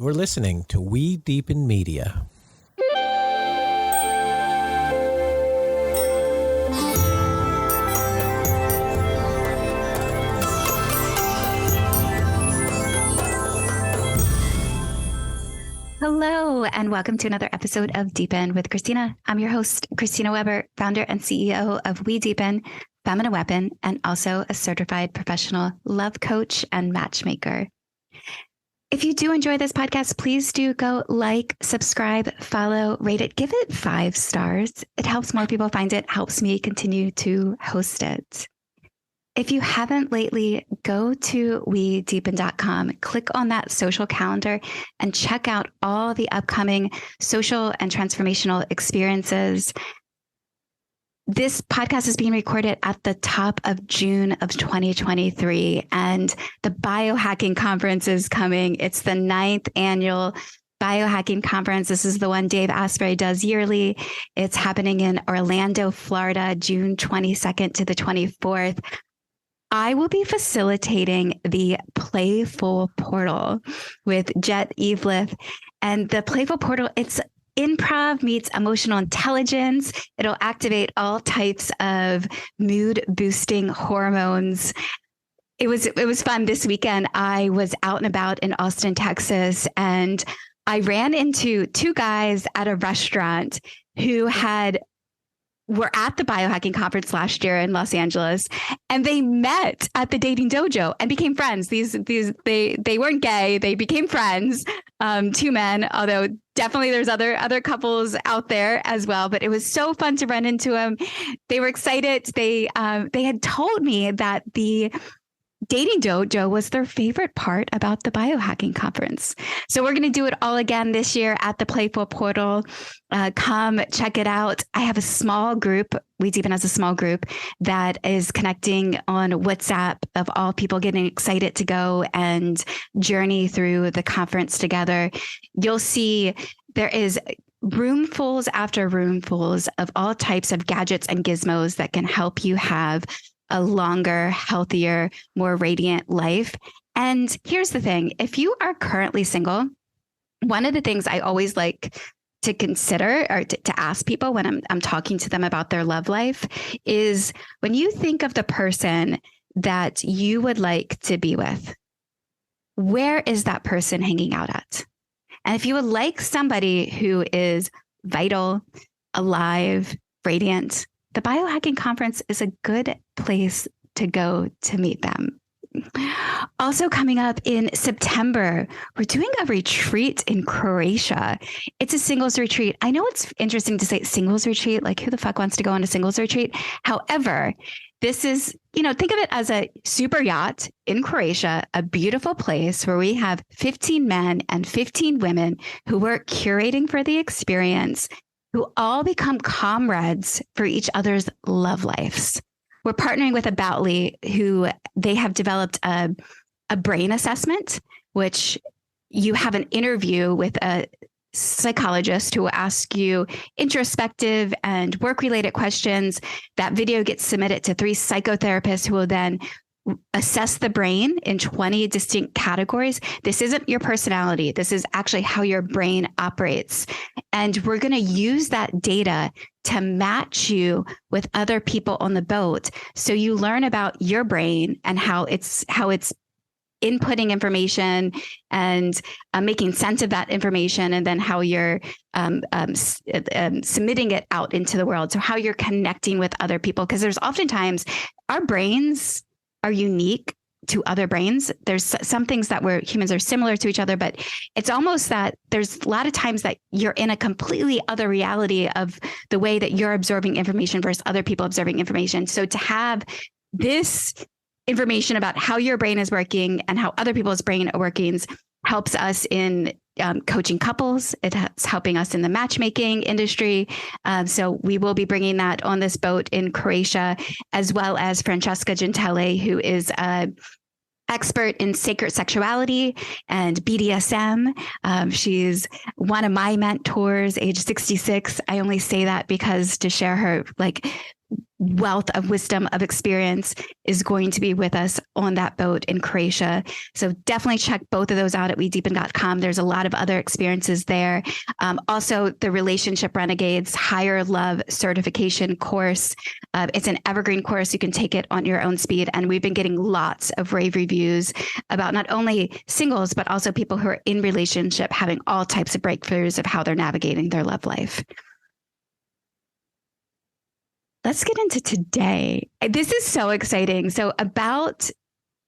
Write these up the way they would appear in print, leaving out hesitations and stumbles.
You're listening to WeDeepen Media. Hello, and welcome to another episode of Deepen with Christina. I'm your host, Christina Weber, founder and CEO of WeDeepen, Feminine Weapon, and also a certified professional love coach and matchmaker. If you do enjoy this podcast, please do go like, subscribe, follow, rate it, give it 5 stars. It helps more people find it, helps me continue to host it. If you haven't lately, go to WeDeepen.com, click on that social calendar and check out all the upcoming social and transformational experiences. This podcast is being recorded at the top of June of 2023, and the Biohacking Conference is coming. It's the 9th Annual Biohacking Conference. This is the one Dave Asprey does yearly. It's happening in Orlando, Florida, June 22nd to the 24th. I will be facilitating the Playful Portal with Jet Eveleth. And the Playful Portal, it's improv meets emotional intelligence. It'll activate all types of mood boosting hormones. It was fun this weekend. I was out and about in Austin, Texas, and I ran into 2 guys at a restaurant who were at the Biohacking Conference last year in Los Angeles, and they met at the dating dojo and became friends. They weren't gay. They became friends. 2 men, although definitely there's other couples out there as well. But it was so fun to run into them. They were excited. They had told me that the dating dojo was their favorite part about the Biohacking Conference. So we're going to do it all again this year at the Playful Portal. Come check it out. I have a small group. WeDeepen has a small group that is connecting on WhatsApp of all people getting excited to go and journey through the conference together. You'll see there is roomfuls after roomfuls of all types of gadgets and gizmos that can help you have a longer, healthier, more radiant life. And here's the thing. If you are currently single, one of the things I always like to consider or to ask people when I'm talking to them about their love life is, when you think of the person that you would like to be with, where is that person hanging out at? And if you would like somebody who is vital, alive, radiant, the Biohacking Conference is a good place to go to meet them. Also coming up in September, we're doing a retreat in Croatia. It's a singles retreat. I know it's interesting to say singles retreat, like who the fuck wants to go on a singles retreat? However, this is, think of it as a super yacht in Croatia, a beautiful place where we have 15 men and 15 women who we're curating for the experience, who all become comrades for each other's love lives. We're partnering with Aboutly, who they have developed a brain assessment, which you have an interview with a psychologist who will ask you introspective and work-related questions. That video gets submitted to 3 psychotherapists who will then assess the brain in 20 distinct categories. This isn't your personality. This is actually how your brain operates. And we're going to use that data to match you with other people on the boat. So you learn about your brain and how it's inputting information and making sense of that information, and then how you're submitting it out into the world. So how you're connecting with other people, because there's oftentimes our brains are unique to other brains. There's some things that humans are similar to each other, but it's almost that there's a lot of times that you're in a completely other reality of the way that you're absorbing information versus other people absorbing information. So to have this information about how your brain is working and how other people's brain are working helps us in coaching couples. It's helping us in the matchmaking industry. So we will be bringing that on this boat in Croatia, as well as Francesca Gentile, who is an expert in sacred sexuality and BDSM. She's one of my mentors, age 66. I only say that because to share her wealth of wisdom, of experience, is going to be with us on that boat in Croatia. So definitely check both of those out at WeDeepen.com. There's a lot of other experiences there. Also, the Relationship Renegades Higher Love Certification course. It's an evergreen course. You can take it on your own speed. And we've been getting lots of rave reviews about not only singles, but also people who are in relationship having all types of breakthroughs of how they're navigating their love life. Let's get into today. This is so exciting. So about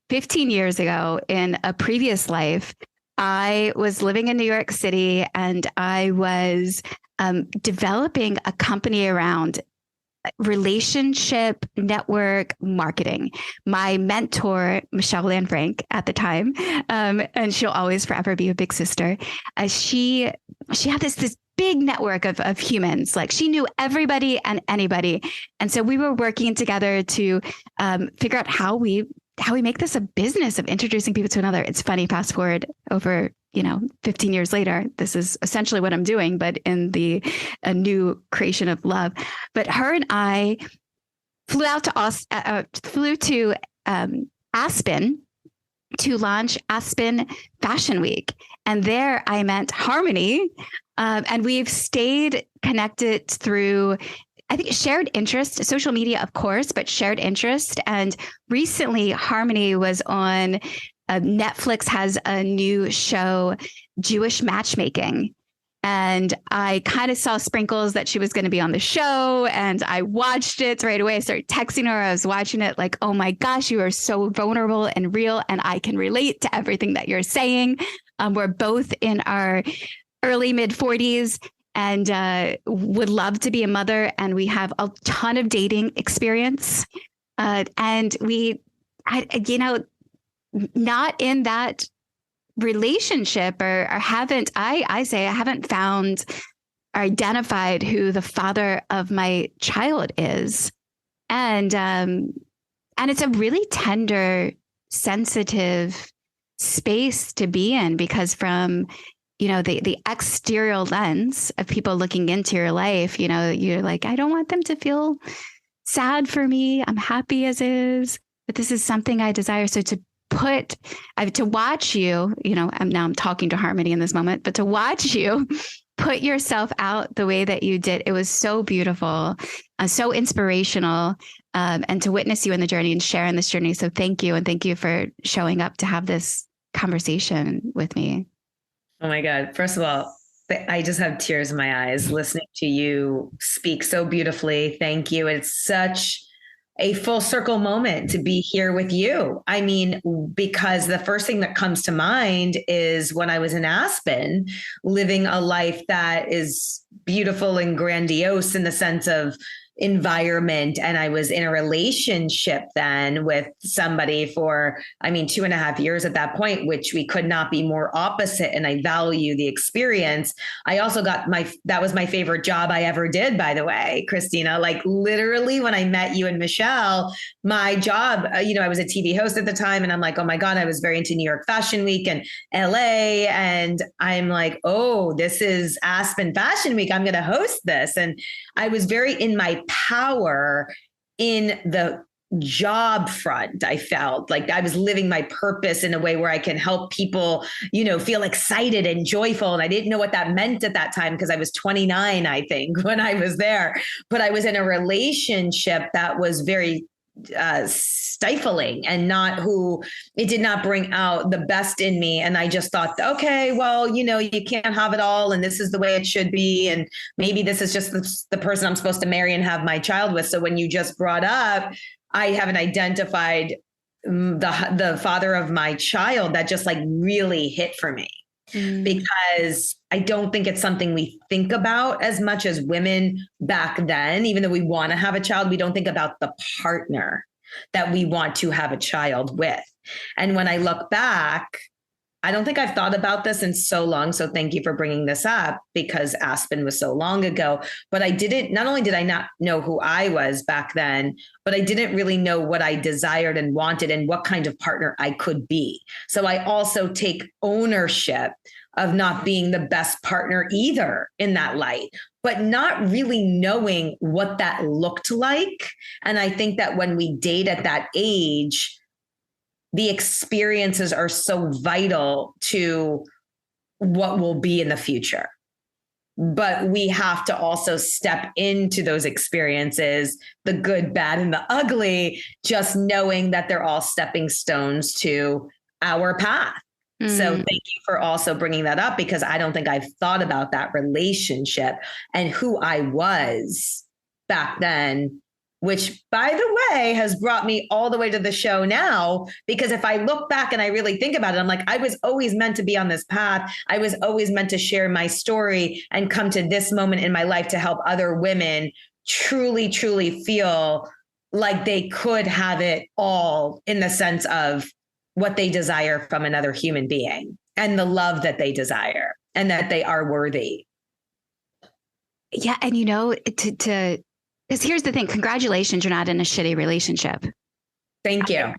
15 years ago, in a previous life, I was living in New York City, and I was developing a company around relationship network marketing. My mentor, Michelle Lanfranc at the time, and she'll always forever be a big sister, she had this big network of humans. Like, she knew everybody and anybody. And so we were working together to figure out how we make this a business of introducing people to another. It's funny, fast forward over, 15 years later, this is essentially what I'm doing, but in a new creation of love. But her and I flew to Aspen to launch Aspen Fashion Week. And there I met Harmonie. And we've stayed connected through, I think, shared interest, social media, of course, but shared interest. And recently, Harmonie was on Netflix has a new show, Jewish Matchmaking. And I kind of saw sprinkles that she was going to be on the show. And I watched it right away. I started texting her. I was watching it like, oh my gosh, you are so vulnerable and real. And I can relate to everything that you're saying. We're both in our early mid 40s and would love to be a mother. And we have a ton of dating experience. And not in that relationship or haven't, I haven't found or identified who the father of my child is. And it's a really tender, sensitive space to be in, because from the exterior lens of people looking into your life, you're like, I don't want them to feel sad for me. I'm happy as is, but this is something I desire. So to watch you, I'm talking to Harmonie in this moment, but to watch you put yourself out the way that you did, it was so beautiful, so inspirational, and to witness you in the journey and share in this journey. So thank you. And thank you for showing up to have this conversation with me. Oh my God. First of all, I just have tears in my eyes listening to you speak so beautifully. Thank you. It's such a full circle moment to be here with you. I mean, because the first thing that comes to mind is when I was in Aspen, living a life that is beautiful and grandiose in the sense of environment. And I was in a relationship then with somebody for, 2.5 years at that point, which we could not be more opposite. And I value the experience. I also got that was my favorite job I ever did, by the way, Christina. Like, literally, when I met you and Michelle, my job, I was a TV host at the time, and I'm like, oh my God, I was very into New York Fashion Week and LA. And I'm like, oh, this is Aspen Fashion Week. I'm going to host this. And I was very in my power in the job front. I felt like I was living my purpose in a way where I can help people, feel excited and joyful. And I didn't know what that meant at that time because I was 29, I think, when I was there. But I was in a relationship that was very stifling and it did not bring out the best in me. And I just thought, okay, well, you can't have it all. And this is the way it should be. And maybe this is just the person I'm supposed to marry and have my child with. So when you just brought up, I haven't identified the father of my child, that just like really hit for me. Because I don't think it's something we think about as much as women back then. Even though we want to have a child, we don't think about the partner that we want to have a child with. And when I look back, I don't think I've thought about this in so long. So thank you for bringing this up, because Aspen was so long ago. But not only did I not know who I was back then, but I didn't really know what I desired and wanted and what kind of partner I could be. So I also take ownership of not being the best partner either in that light, but not really knowing what that looked like. And I think that when we date at that age, the experiences are so vital to what will be in the future. But we have to also step into those experiences, the good, bad, and the ugly, just knowing that they're all stepping stones to our path. So thank you for also bringing that up, because I don't think I've thought about that relationship and who I was back then, which, by the way, has brought me all the way to the show now. Because if I look back and I really think about it, I'm like, I was always meant to be on this path. I was always meant to share my story and come to this moment in my life to help other women truly, truly feel like they could have it all, in the sense of what they desire from another human being and the love that they desire and that they are worthy. Yeah. And, you know, because here's the thing, congratulations, you're not in a shitty relationship. Thank you.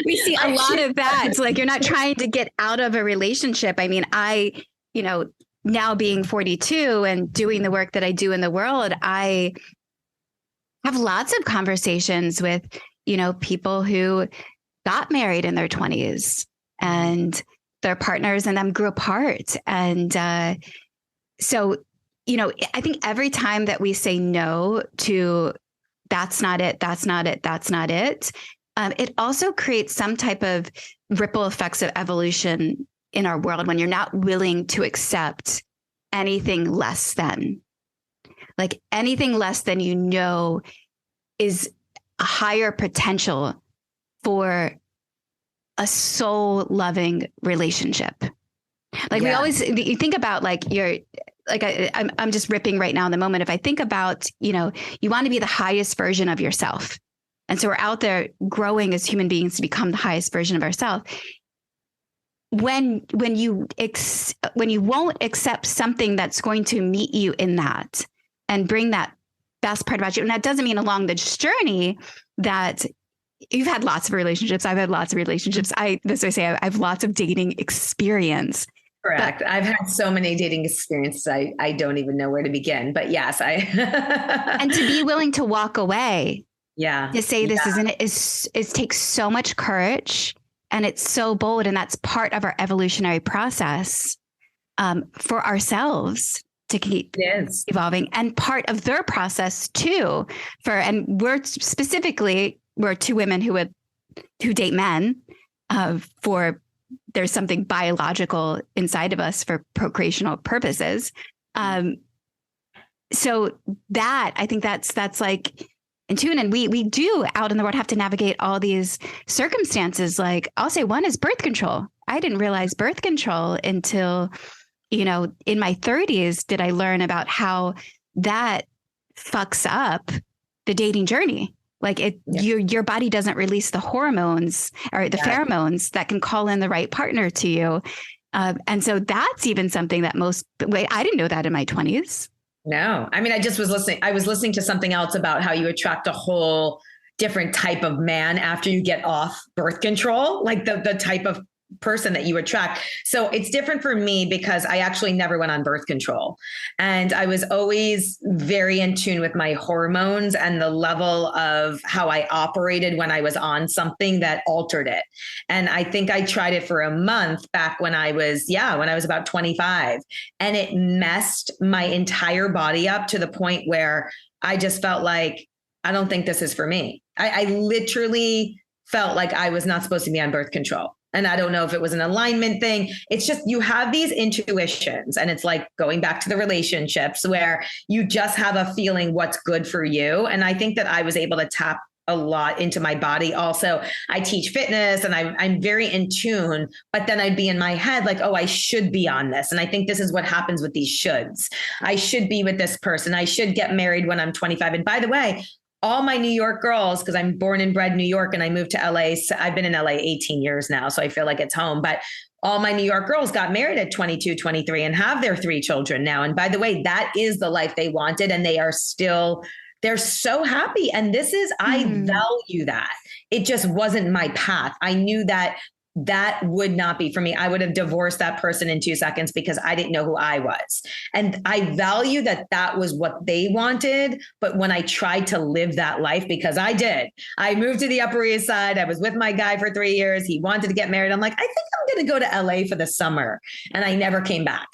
We see a lot of that. It's like, you're not trying to get out of a relationship. I mean, now being 42 and doing the work that I do in the world, I have lots of conversations with, people who got married in their 20s and their partners and them grew apart. And so, I think every time that we say no to that's not it, it also creates some type of ripple effects of evolution in our world when you're not willing to accept anything less than. Like anything less than is a higher potential for a soul loving relationship. Like you think about I'm just ripping right now in the moment. If I think about, you want to be the highest version of yourself. And so we're out there growing as human beings to become the highest version of ourselves. When you won't accept something that's going to meet you in that and bring that best part about you. And that doesn't mean along the journey that you've had lots of relationships. I've had lots of relationships. I have lots of dating experience. Correct. I've had so many dating experiences. I don't even know where to begin, but yes, and to be willing to walk away. Yeah. To say this isn't it is takes so much courage, and it's so bold. And that's part of our evolutionary process for ourselves to keep evolving, and part of their process too. And we're two women who date men there's something biological inside of us for procreational purposes. So that, I think that's like in tune. And we do out in the world have to navigate all these circumstances. Like I'll say one is birth control. I didn't realize birth control until, in my 30s, did I learn about how that fucks up the dating journey. Like your body doesn't release the hormones or the pheromones that can call in the right partner to you. And so that's even something that I didn't know that in my 20s. No, I mean, I was listening to something else about how you attract a whole different type of man after you get off birth control, like the type of person that you attract. So it's different for me because I actually never went on birth control. And I was always very in tune with my hormones and the level of how I operated when I was on something that altered it. And I think I tried it for a month back when I was about 25, and it messed my entire body up to the point where I just felt like, I don't think this is for me. I literally felt like I was not supposed to be on birth control. And I don't know if it was an alignment thing. It's just, you have these intuitions, and it's like going back to the relationships where you just have a feeling what's good for you. And I think that I was able to tap a lot into my body. Also, I teach fitness and I'm very in tune, but then I'd be in my head like, oh, I should be on this. And I think this is what happens with these shoulds. I should be with this person. I should get married when I'm 25. And by the way, all my New York girls, because I'm born and bred in New York and I moved to LA. So I've been in LA 18 years now, so I feel like it's home. But all my New York girls got married at 22, 23 and have their 3 children now. And by the way, that is the life they wanted. And they're so happy. And I value that. It just wasn't my path. I knew that that would not be for me. I would have divorced that person in 2 seconds because I didn't know who I was. And I value that that was what they wanted. But when I tried to live that life, because I did, I moved to the Upper East Side. I was with my guy for 3 years. He wanted to get married. I'm like, I think I'm going to go to LA for the summer. And I never came back.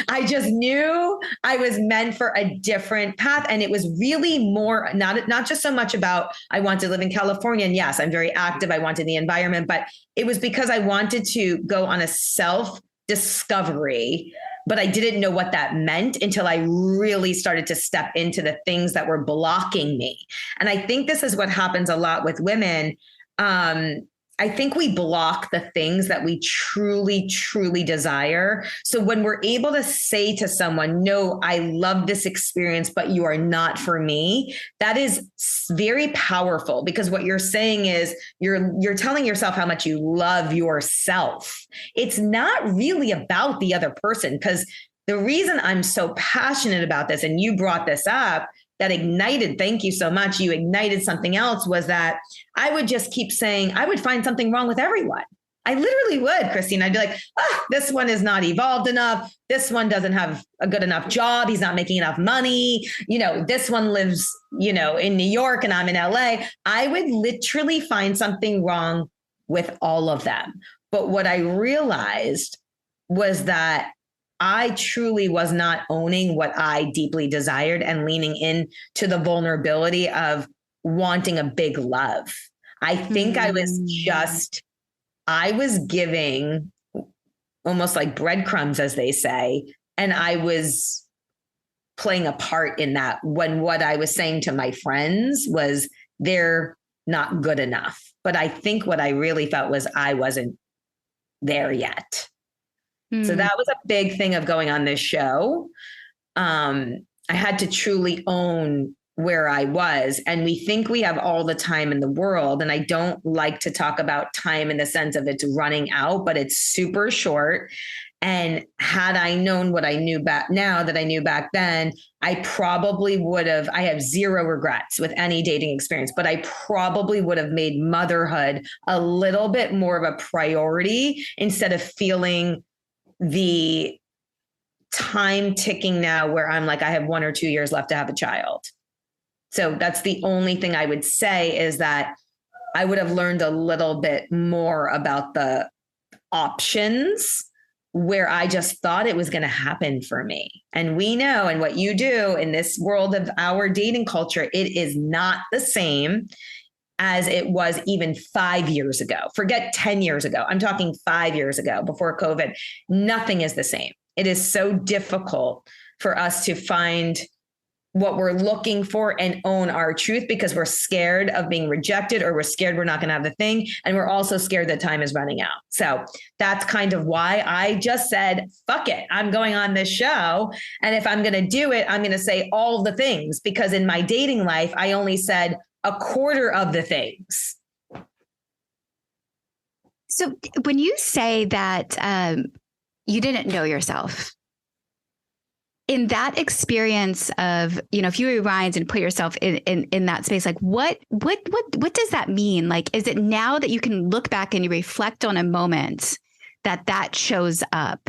I just knew I was meant for a different path. And it was really more, not just so much about, I want to live in California. And yes, I'm very active. I wanted the environment, but it was because I wanted to go on a self discovery, but I didn't know what that meant until I really started to step into the things that were blocking me. And I think this is what happens a lot with women. I think we block the things that we truly, truly desire. So when we're able to say to someone, no, I love this experience, but you are not for me, that is very powerful, because what you're saying is you're telling yourself how much you love yourself. It's not really about the other person, because the reason I'm so passionate about this, and you brought this up, that ignited, thank you so much, you ignited something else, was that I would just keep saying, I would find something wrong with everyone. I literally would, Christine. I'd be like, this one is not evolved enough. This one doesn't have a good enough job. He's not making enough money. This one lives, in New York and I'm in LA. I would literally find something wrong with all of them. But what I realized was that I truly was not owning what I deeply desired and leaning into the vulnerability of wanting a big love. I think I was giving almost like breadcrumbs, as they say, and I was playing a part in that, when what I was saying to my friends was they're not good enough. But I think what I really felt was I wasn't there yet. So that was a big thing of going on this show. I had to truly own where I was. And we think we have all the time in the world. And I don't like to talk about time in the sense of it's running out, but it's super short. And had I known what I knew back now that I knew back then, I probably would have, I have zero regrets with any dating experience, but I probably would have made motherhood a little bit more of a priority instead of feeling the time ticking now where I'm like, I have 1 or 2 years left to have a child. So that's the only thing I would say, is that I would have learned a little bit more about the options where I just thought it was going to happen for me. And we know, and what you do in this world of our dating culture, it is not the same as it was even 5 years ago. Forget 10 years ago. I'm talking 5 years ago, before COVID. Nothing is the same. It is so difficult for us to find what we're looking for and own our truth, because we're scared of being rejected, or we're scared we're not going to have the thing. And we're also scared that time is running out. So that's kind of why I just said, fuck it, I'm going on this show. And if I'm going to do it, I'm going to say all the things, because in my dating life, I only said a quarter of the things. So when you say that you didn't know yourself, in that experience of, if you rewind and put yourself in that space, like what does that mean? Like, is it now that you can look back and you reflect on a moment that shows up?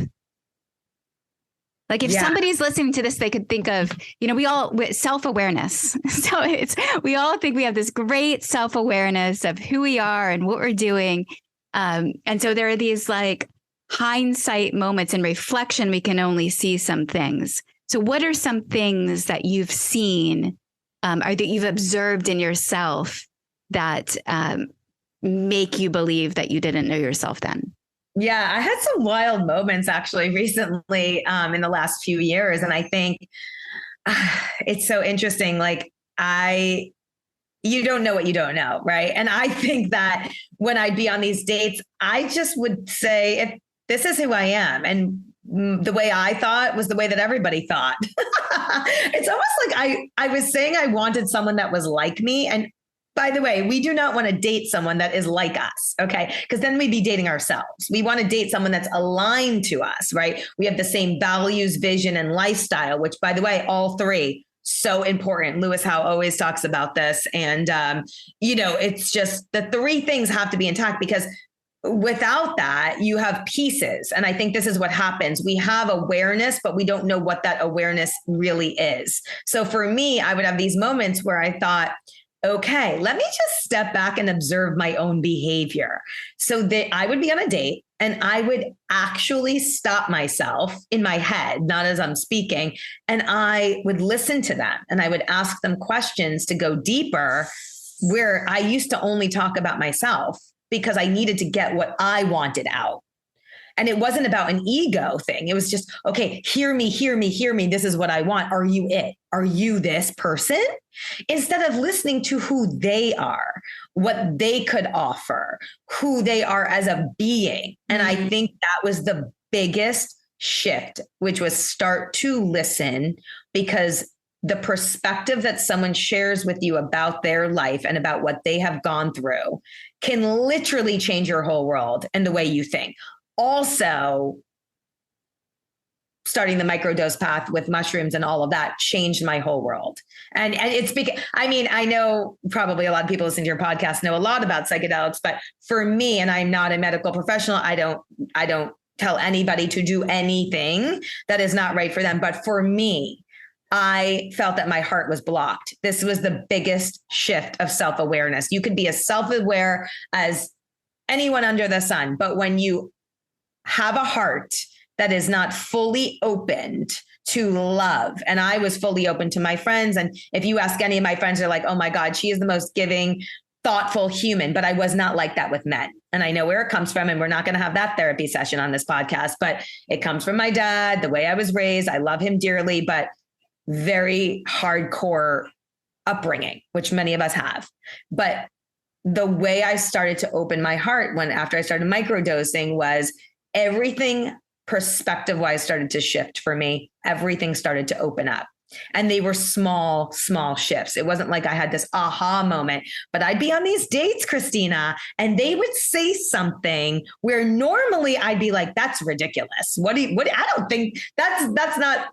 Like if somebody's listening to this, they could think of, we all self-awareness. So we all think we have this great self-awareness of who we are and what we're doing. And so there are these like hindsight moments and reflection. We can only see some things. So what are some things that you've seen or that you've observed in yourself that make you believe that you didn't know yourself then? Yeah, I had some wild moments actually recently in the last few years. And I think it's so interesting. Like you don't know what you don't know, right? And I think that when I'd be on these dates, I just would say, if this is who I am, and the way I thought was the way that everybody thought. It's almost like I was saying I wanted someone that was like me. And by the way, we do not want to date someone that is like us, okay? Because then we'd be dating ourselves. We want to date someone that's aligned to us, right? We have the same values, vision, and lifestyle, which, by the way, all three, so important. Lewis Howe always talks about this. And, it's just the three things have to be intact, because without that, you have pieces. And I think this is what happens. We have awareness, but we don't know what that awareness really is. So for me, I would have these moments where I thought, okay, let me just step back and observe my own behavior. So that I would be on a date and I would actually stop myself in my head, not as I'm speaking, and I would listen to them and I would ask them questions to go deeper, where I used to only talk about myself because I needed to get what I wanted out. And it wasn't about an ego thing. It was just, okay, hear me, hear me, hear me. This is what I want. Are you it? Are you this person? Instead of listening to who they are, what they could offer, who they are as a being. And I think that was the biggest shift, which was start to listen, because the perspective that someone shares with you about their life and about what they have gone through can literally change your whole world and the way you think. Also, starting the microdose path with mushrooms and all of that changed my whole world. And it's because, I mean, I know probably a lot of people listening to your podcast know a lot about psychedelics, but for me, and I'm not a medical professional, I don't tell anybody to do anything that is not right for them. But for me, I felt that my heart was blocked. This was the biggest shift of self-awareness. You could be as self-aware as anyone under the sun, but when you have a heart that is not fully opened to love. And I was fully open to my friends. And if you ask any of my friends, they're like, oh my God, she is the most giving, thoughtful human. But I was not like that with men. And I know where it comes from. And we're not going to have that therapy session on this podcast, but it comes from my dad, the way I was raised. I love him dearly, but very hardcore upbringing, which many of us have. But the way I started to open my heart after I started microdosing was everything perspective wise started to shift for me. Everything started to open up, and they were small shifts. It wasn't like I had this aha moment, but I'd be on these dates, Christina, and they would say something where normally I'd be like, that's ridiculous. I don't think that's not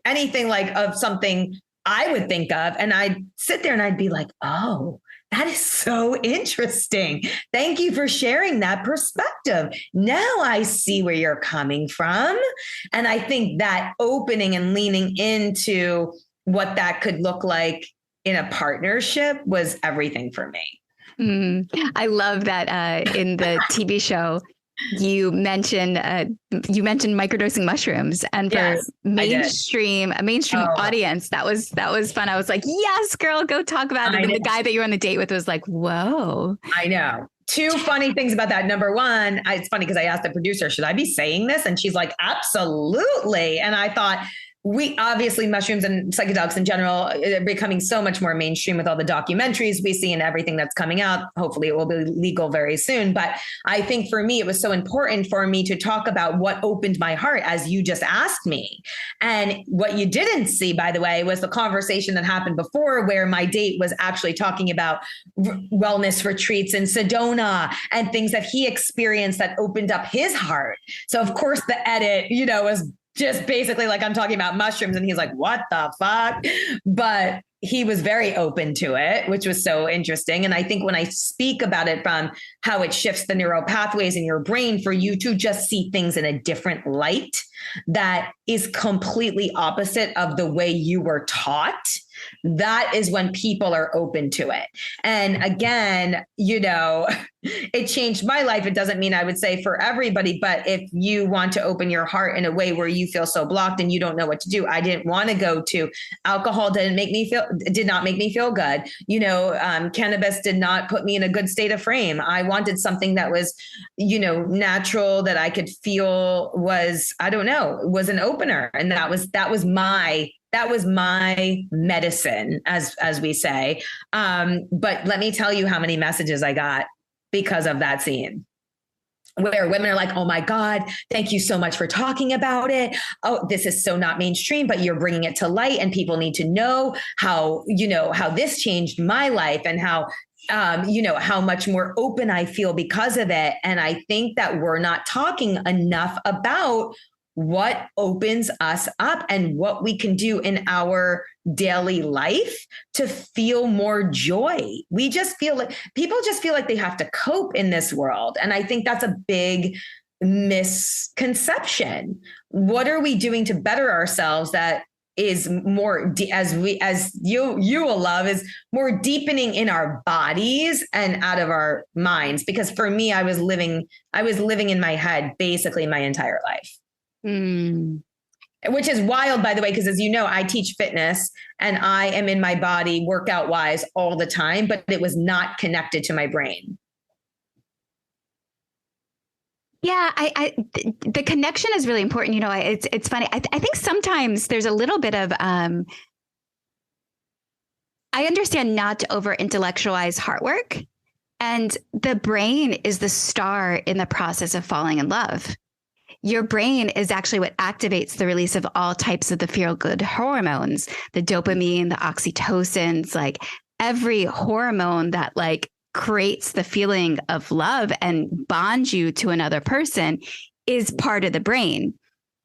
anything like of something I would think of. And I'd sit there and I'd be like, oh, that is so interesting. Thank you for sharing that perspective. Now I see where you're coming from. And I think that opening and leaning into what that could look like in a partnership was everything for me. I love that in the TV show, you mentioned microdosing mushrooms, and for Yes, a mainstream audience, that was fun. I was like, yes, girl, go talk about it. And the guy that you were on the date with was like, whoa. I know. Two funny things about that. Number one, it's funny because I asked the producer, should I be saying this? And she's like, absolutely. And I thought, we obviously mushrooms and psychedelics in general are becoming so much more mainstream with all the documentaries we see and everything that's coming out. Hopefully it will be legal very soon. But I think for me, it was so important for me to talk about what opened my heart, as you just asked me. And what you didn't see, by the way, was the conversation that happened before, where my date was actually talking about wellness retreats in Sedona and things that he experienced that opened up his heart. So of course the edit, was just basically like I'm talking about mushrooms, and he's like, what the fuck? But he was very open to it, which was so interesting. And I think when I speak about it from how it shifts the neural pathways in your brain for you to just see things in a different light, that is completely opposite of the way you were taught, that is when people are open to it. And again, it changed my life. It doesn't mean I would say for everybody, but if you want to open your heart in a way where you feel so blocked and you don't know what to do, I didn't want to go to alcohol. Did not make me feel good. Cannabis did not put me in a good state of frame. I wanted something that was, natural, that I could feel was an opener. And that was my medicine, as we say. But let me tell you how many messages I got because of that scene, where women are like, oh my God, thank you so much for talking about it. Oh, this is so not mainstream, but you're bringing it to light, and people need to know how this changed my life, and how much more open I feel because of it. And I think that we're not talking enough about what opens us up and what we can do in our daily life to feel more joy. We just feel like people just feel like they have to cope in this world. And I think that's a big misconception. What are we doing to better ourselves that is more, as you will love, is more deepening in our bodies and out of our minds? Because for me, I was living in my head basically my entire life. Which is wild, by the way, because as you know, I teach fitness and I am in my body workout wise all the time, but it was not connected to my brain. Yeah, the connection is really important. You know, it's funny. I think sometimes there's a little bit of, I understand not to over intellectualize heart work, and the brain is the star in the process of falling in love. Your brain is actually what activates the release of all types of the feel good hormones, the dopamine, the oxytocins, like every hormone that like creates the feeling of love and bonds you to another person is part of the brain.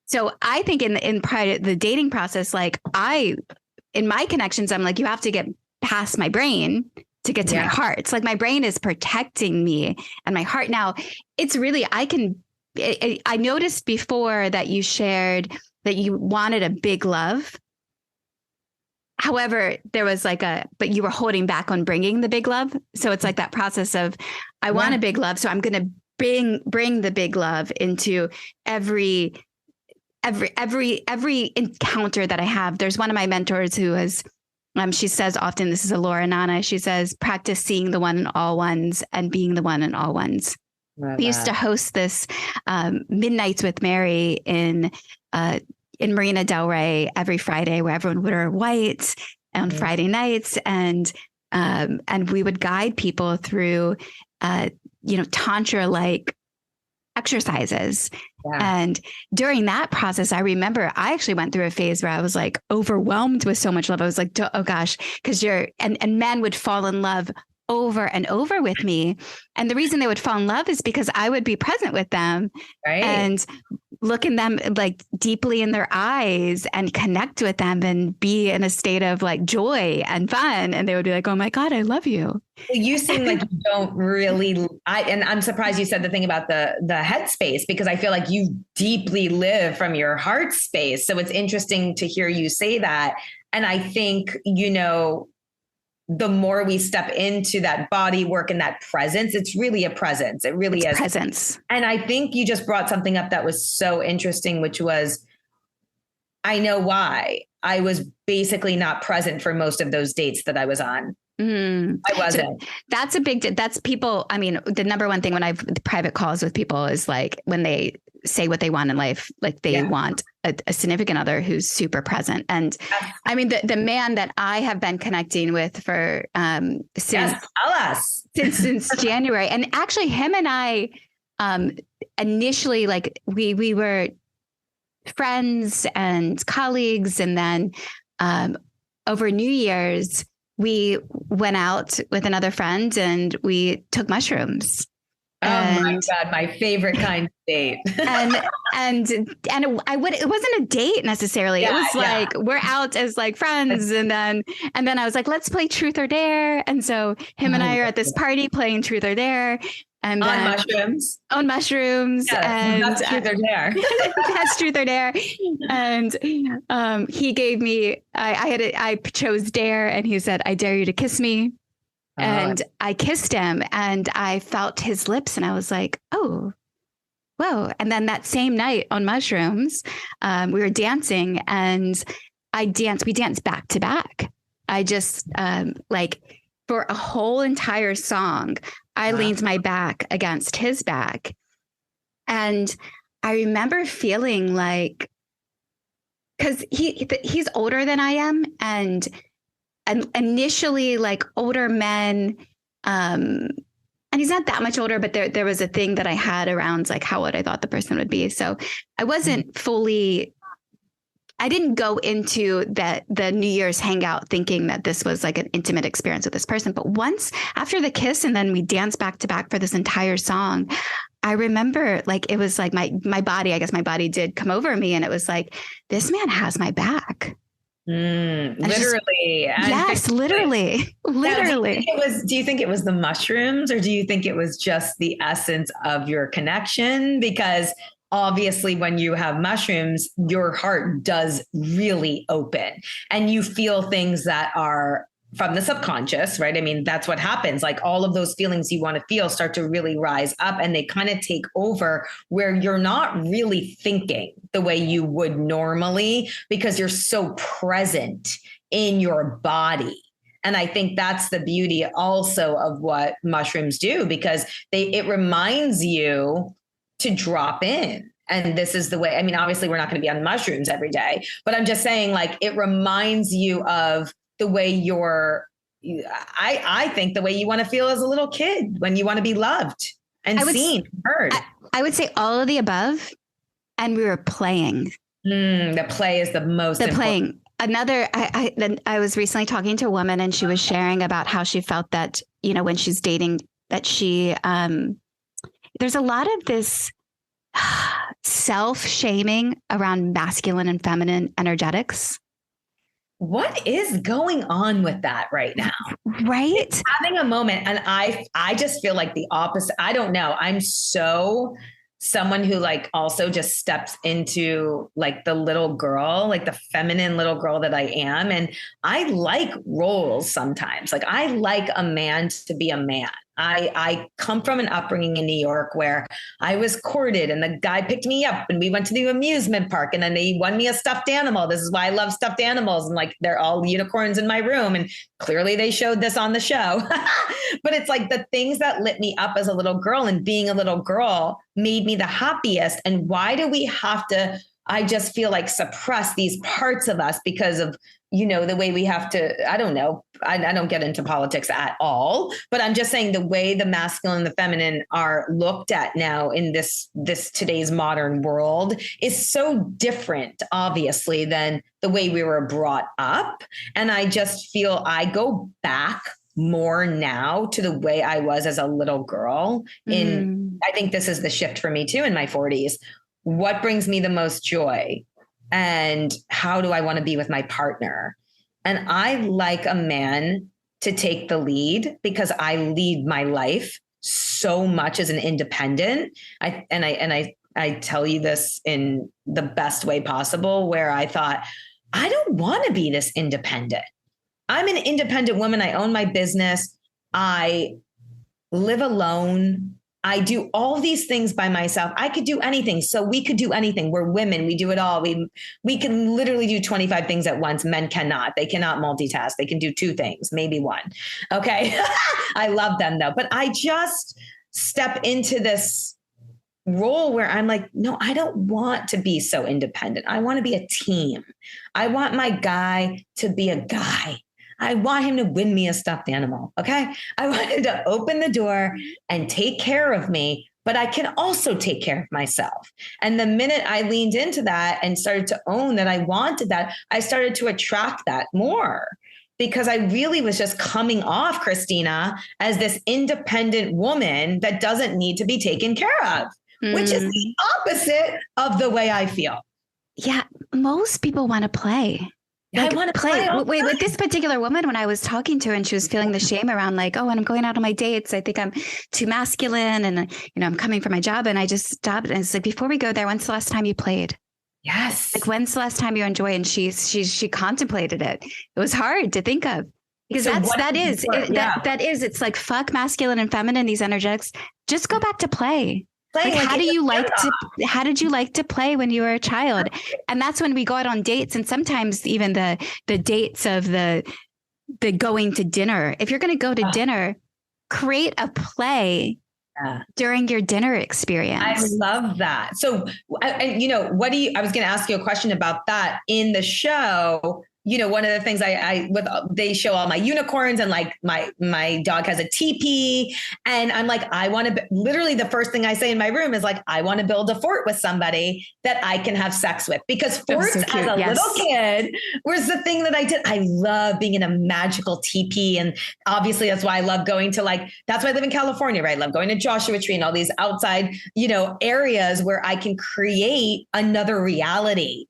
So I think in private, the dating process, like in my connections, I'm like, you have to get past my brain to get to my heart. It's like my brain is protecting me and my heart. Now it's really, I noticed before that you shared that you wanted a big love. However, there was but you were holding back on bringing the big love. So it's like that process of, I want a big love. So I'm going to bring the big love into every encounter that I have. There's one of my mentors who is, she says often, this is Laura Nana. She says, practice seeing the one in all ones and being the one in all ones. We used to host this Midnights with Mary in Marina Del Rey every Friday, where everyone would wear white on Friday nights, and we would guide people through, tantra-like exercises. Yeah. And during that process, I remember I actually went through a phase where I was like overwhelmed with so much love. I was like, oh gosh, because and men would fall in love over and over with me. And the reason they would fall in love is because I would be present with them and look in them like deeply in their eyes and connect with them and be in a state of like joy and fun. And they would be like, oh my God, I love you. You seem like you don't really, and I'm surprised you said the thing about the headspace, because I feel like you deeply live from your heart space. So it's interesting to hear you say that. And I think, the more we step into that body work and that presence, it's really a presence. It really is presence. And I think you just brought something up that was so interesting, which was, I know why I was basically not present for most of those dates that I was on. I wasn't. So that's people. I mean, the number one thing when I've private calls with people is like when they say what they want in life, like they want a significant other who's super present. And I mean, the man that I have been connecting with for since January, and actually him and I initially like we were friends and colleagues, and then over New Year's we went out with another friend and we took mushrooms. Oh my God, my favorite kind of date. and it wasn't a date necessarily. It was like, we're out as like friends. And then I was like, let's play truth or dare. And so him and I are at this party playing truth or dare. And on mushrooms. And that's truth or dare. That's truth or dare. And he gave me, I chose dare, and he said, I dare you to kiss me. And I kissed him and I felt his lips and I was like, oh, whoa. And then that same night on mushrooms, we were dancing and we danced back to back. I just for a whole entire song, I leaned my back against his back. And I remember feeling like, because he's older than I am, and initially like older men, and he's not that much older, but there was a thing that I had around like how old I thought the person would be. So I wasn't I didn't go into the New Year's hangout thinking that this was like an intimate experience with this person. But once after the kiss, and then we danced back to back for this entire song, I remember like, it was like my body, I guess my body did come over me, and it was like, this man has my back. Literally. Yes, literally. Literally. Do you think it was the mushrooms, or do you think it was just the essence of your connection? Because obviously when you have mushrooms, your heart does really open and you feel things that are from the subconscious, right? I mean, that's what happens. Like all of those feelings you want to feel start to really rise up, and they kind of take over where you're not really thinking the way you would normally, because you're so present in your body. And I think that's the beauty also of what mushrooms do, because it reminds you to drop in. And this is the way, I mean, obviously we're not going to be on mushrooms every day, but I'm just saying, like, it reminds you of the way I think the way you want to feel as a little kid when you want to be loved and seen, heard. I would say all of the above. And we were playing. The play is the most important. Playing. I was recently talking to a woman, and she was sharing about how she felt that, you know, when she's dating, that she, there's a lot of this self-shaming around masculine and feminine energetics. What is going on with that right now? Right. It's having a moment. And I just feel like the opposite. I don't know. I'm so someone who like also just steps into like the little girl, like the feminine little girl that I am. And I like roles sometimes. Like I like a man to be a man. I come from an upbringing in New York where I was courted and the guy picked me up and we went to the amusement park and then they won me a stuffed animal. This is why I love stuffed animals. And like, they're all unicorns in my room. And clearly they showed this on the show, but it's like the things that lit me up as a little girl, and being a little girl made me the happiest. And why do we have to, I just feel like, suppress these parts of us because of, you know, the way we have to, I don't know. I don't get into politics at all, but I'm just saying the way the masculine and the feminine are looked at now in this today's modern world is so different, obviously, than the way we were brought up. And I just feel I go back more now to the way I was as a little girl. I think this is the shift for me too in my 40s. What brings me the most joy? And how do I want to be with my partner? And I like a man to take the lead because I lead my life so much as an independent. I tell you this in the best way possible, where I thought, I don't want to be this independent. I'm an independent woman. I own my business. I live alone. I do all these things by myself. I could do anything. So we could do anything. We're women. We do it all. We can literally do 25 things at once. Men cannot. They cannot multitask. They can do 2 things, maybe 1. Okay. I love them though. But I just step into this role where I'm like, no, I don't want to be so independent. I want to be a team. I want my guy to be a guy. I want him to win me a stuffed animal. Okay. I want him to open the door and take care of me, but I can also take care of myself. And the minute I leaned into that and started to own that I wanted that, I started to attract that more, because I really was just coming off, Christina, as this independent woman that doesn't need to be taken care of, which is the opposite of the way I feel. Yeah. Most people want to play. Like, I want to play. Wait, with this particular woman, when I was talking to her and she was feeling the shame around like, oh, when I'm going out on my dates, I think I'm too masculine and, you know, I'm coming for my job. And I just stopped. And it's like, before we go there, when's the last time you played? Yes. Like, when's the last time you enjoyed? And she contemplated it. It was hard to think of, because so that is, it's like, fuck masculine and feminine, these energetics. Just go back to play. Like, how did you like to play when you were a child? And that's when we go out on dates. And sometimes even the dates of the going to dinner. If you're going to go to dinner, create a play during your dinner experience. I love that. So, and you know, I was going to ask you a question about that in the show. one of the things they show all my unicorns, and like my dog has a teepee, and I'm like, I want to, literally the first thing I say in my room is like, I want to build a fort with somebody that I can have sex with, because forts as a little kid was the thing that I did. I love being in a magical teepee. And obviously that's why I love going to that's why I live in California, right? I love going to Joshua Tree and all these outside, areas where I can create another reality.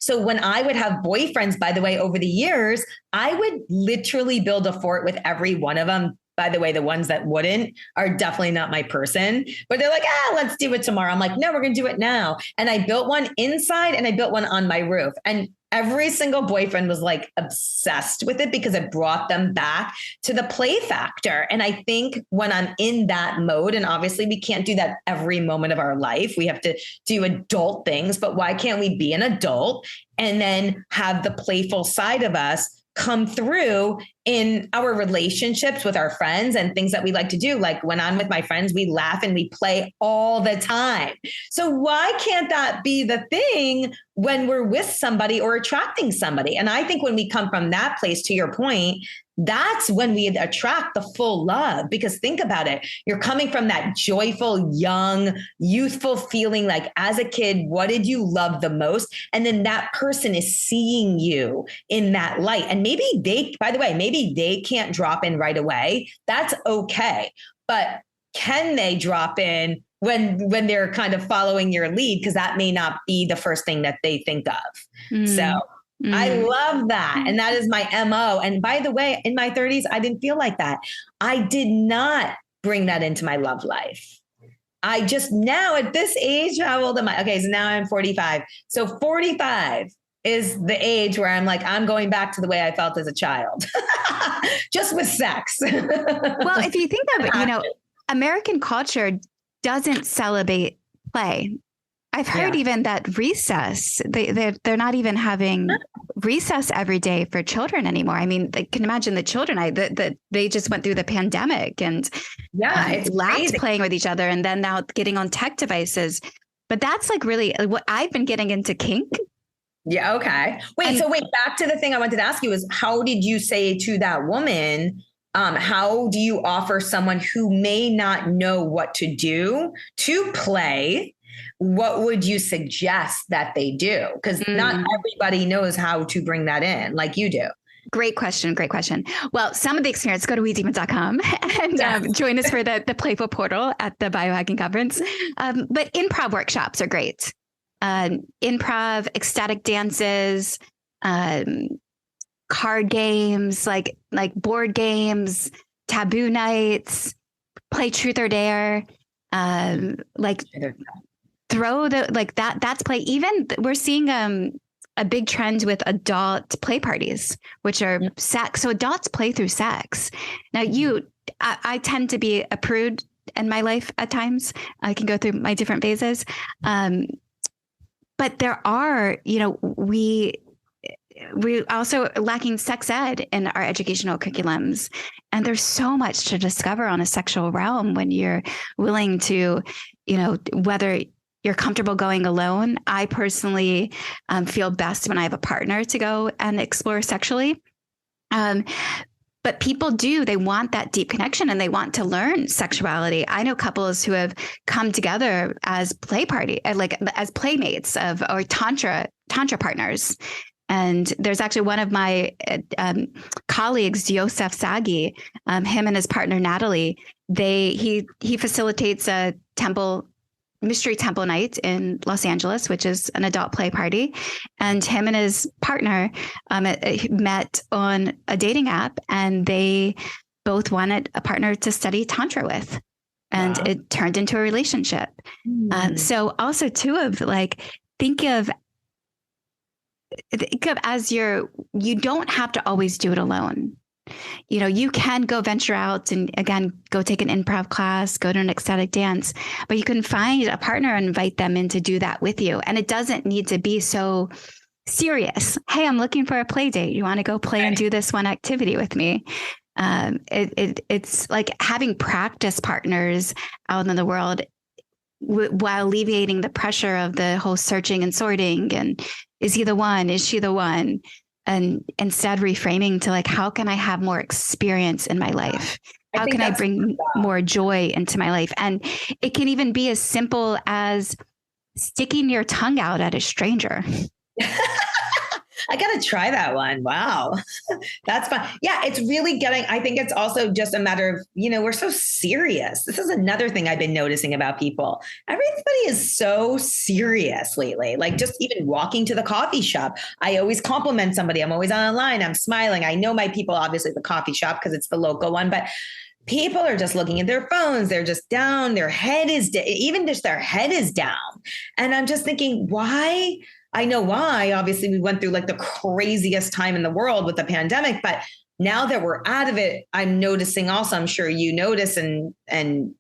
So when I would have boyfriends, by the way, over the years, I would literally build a fort with every one of them. By the way, the ones that wouldn't are definitely not my person, but they're like, let's do it tomorrow. I'm like, no, we're going to do it now. And I built one inside and I built one on my roof. And every single boyfriend was like obsessed with it because it brought them back to the play factor. And I think when I'm in that mode, and obviously we can't do that every moment of our life, we have to do adult things, but why can't we be an adult and then have the playful side of us come through in our relationships with our friends and things that we like to do? Like when I'm with my friends, we laugh and we play all the time. So why can't that be the thing when we're with somebody or attracting somebody? And I think when we come from that place, to your point, that's when we attract the full love. Because think about it. You're coming from that joyful, young, youthful feeling like as a kid, what did you love the most? And then that person is seeing you in that light. And maybe they can't drop in right away. That's okay. But can they drop in when they're kind of following your lead? Because that may not be the first thing that they think of. So I love that. And that is my MO. And by the way, in my 30s, I didn't feel like that. I did not bring that into my love life. I just now at this age, how old am I? Okay, so now I'm 45. So 45 is the age where I'm like, I'm going back to the way I felt as a child, just with sex. Well, if you think of, American culture doesn't celebrate play. I've heard even that recess, they're not even having recess every day for children anymore. I mean, I can imagine the children, they just went through the pandemic and it's laughed crazy. Playing with each other, and then now getting on tech devices. But that's like really what I've been getting into kink. Yeah. Okay. Wait, back to the thing I wanted to ask you is, how did you say to that woman, how do you offer someone who may not know what to do to play? What would you suggest that they do? Because not everybody knows how to bring that in like you do. Great question. Well, some of the experience, go to WeDeepen.com and join us for the Playful Portal at the Biohacking Conference. But improv workshops are great. Improv, ecstatic dances, card games, like board games, taboo nights, play truth or dare, throw that's play. Even we're seeing a big trend with adult play parties, which are sex. So adults play through sex. Now I tend to be a prude in my life at times. I can go through my different phases. But there are, we also lacking sex ed in our educational curriculums. And there's so much to discover on a sexual realm when you're willing to, whether you're comfortable going alone. I personally feel best when I have a partner to go and explore sexually. But people they want that deep connection and they want to learn sexuality. I know couples who have come together as as playmates or tantra partners. And there's actually one of my colleagues, Yosef Sagi, him and his partner, Natalie, he facilitates a mystery temple night in Los Angeles, which is an adult play party. And him and his partner met on a dating app, and they both wanted a partner to study Tantra with. And it turned into a relationship. So also too, think of as you don't have to always do it alone. You can go venture out and again, go take an improv class, go to an ecstatic dance, but you can find a partner and invite them in to do that with you. And it doesn't need to be so serious. Hey, I'm looking for a play date. You want to go play and do this one activity with me? It's like having practice partners out in the world while alleviating the pressure of the whole searching and sorting. And is he the one? Is she the one? and instead reframing to like, how can I have more experience in my life? How can I bring more joy into my life? And it can even be as simple as sticking your tongue out at a stranger. I got to try that one. Wow. That's fun. Yeah. It's really I think it's also just a matter of, we're so serious. This is another thing I've been noticing about people. Everybody is so serious lately. Like just even walking to the coffee shop, I always compliment somebody. I'm always on a line. I'm smiling. I know my people, obviously the coffee shop, because it's the local one, but people are just looking at their phones. They're just down. Their head is, even just their head is down. And I'm just thinking, why? I know why. Obviously, we went through like the craziest time in the world with the pandemic, but now that we're out of it, I'm noticing also, I'm sure you notice and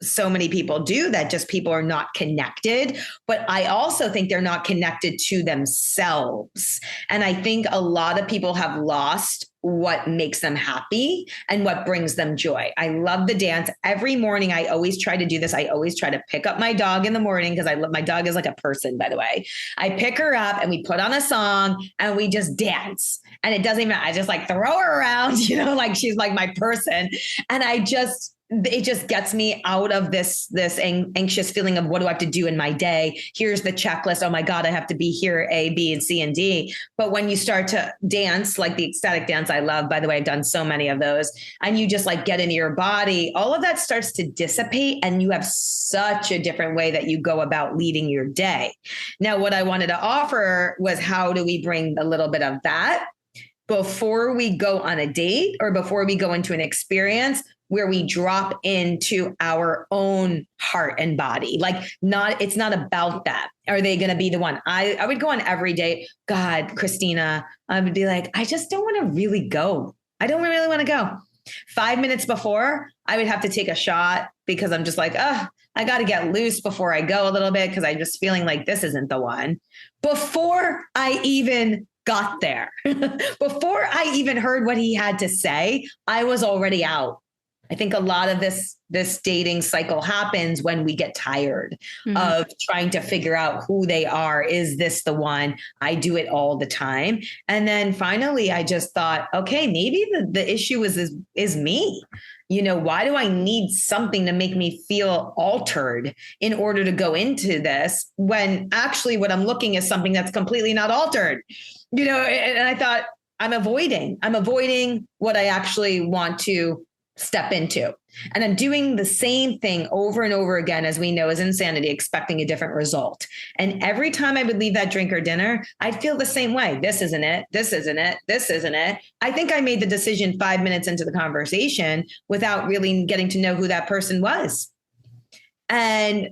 so many people do that, just people are not connected. But I also think they're not connected to themselves. And I think a lot of people have lost what makes them happy and what brings them joy. I love the dance. Every morning, I always try to do this. I always try to pick up my dog in the morning because my dog is like a person, by the way. I pick her up and we put on a song and we just dance. And it doesn't even, I just like throw her around, like she's like my person. And it just gets me out of this anxious feeling of what do I have to do in my day? Here's the checklist. Oh my God, I have to be here, A, B, and C, and D. But when you start to dance, like the ecstatic dance I love, by the way, I've done so many of those, and you just like get into your body, all of that starts to dissipate and you have such a different way that you go about leading your day. Now, what I wanted to offer was how do we bring a little bit of that before we go on a date or before we go into an experience where we drop into our own heart and body. It's not about that. Are they going to be the one? I would go on every date. God, Christina, I would be like, I just don't want to really go. I don't really want to go. 5 minutes before, I would have to take a shot because I'm just like, I got to get loose before I go a little bit because I'm just feeling like this isn't the one. Before I even got there, before I even heard what he had to say, I was already out. I think a lot of this dating cycle happens when we get tired of trying to figure out who they are. Is this the one? I do it all the time. And then finally, I just thought, okay, maybe the issue is me. Why do I need something to make me feel altered in order to go into this when actually what I'm looking is something that's completely not altered, and I thought I'm avoiding what I actually want to step into. And I'm doing the same thing over and over again, as we know is insanity, expecting a different result. And every time I would leave that drink or dinner, I'd feel the same way. This isn't it. This isn't it. This isn't it. I think I made the decision 5 minutes into the conversation without really getting to know who that person was. And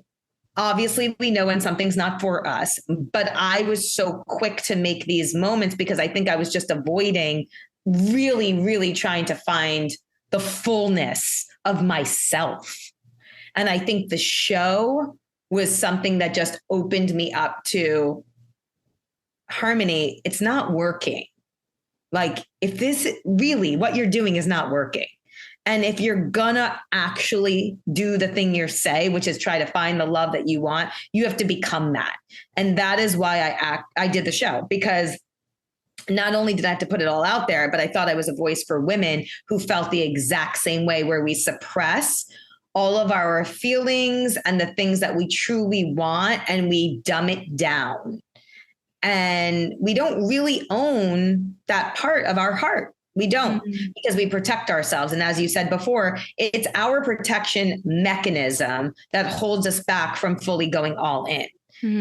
obviously we know when something's not for us, but I was so quick to make these moments because I think I was just avoiding really, really trying to find the fullness of myself. And I think the show was something that just opened me up to Harmonie. It's not working. Like if this really what you're doing is not working. And if you're gonna actually do the thing you say, which is try to find the love that you want, you have to become that. And that is why I did the show, because not only did I have to put it all out there, but I thought I was a voice for women who felt the exact same way, where we suppress all of our feelings and the things that we truly want, and we dumb it down. And we don't really own that part of our heart. We don't, because we protect ourselves. And as you said before, it's our protection mechanism that holds us back from fully going all in.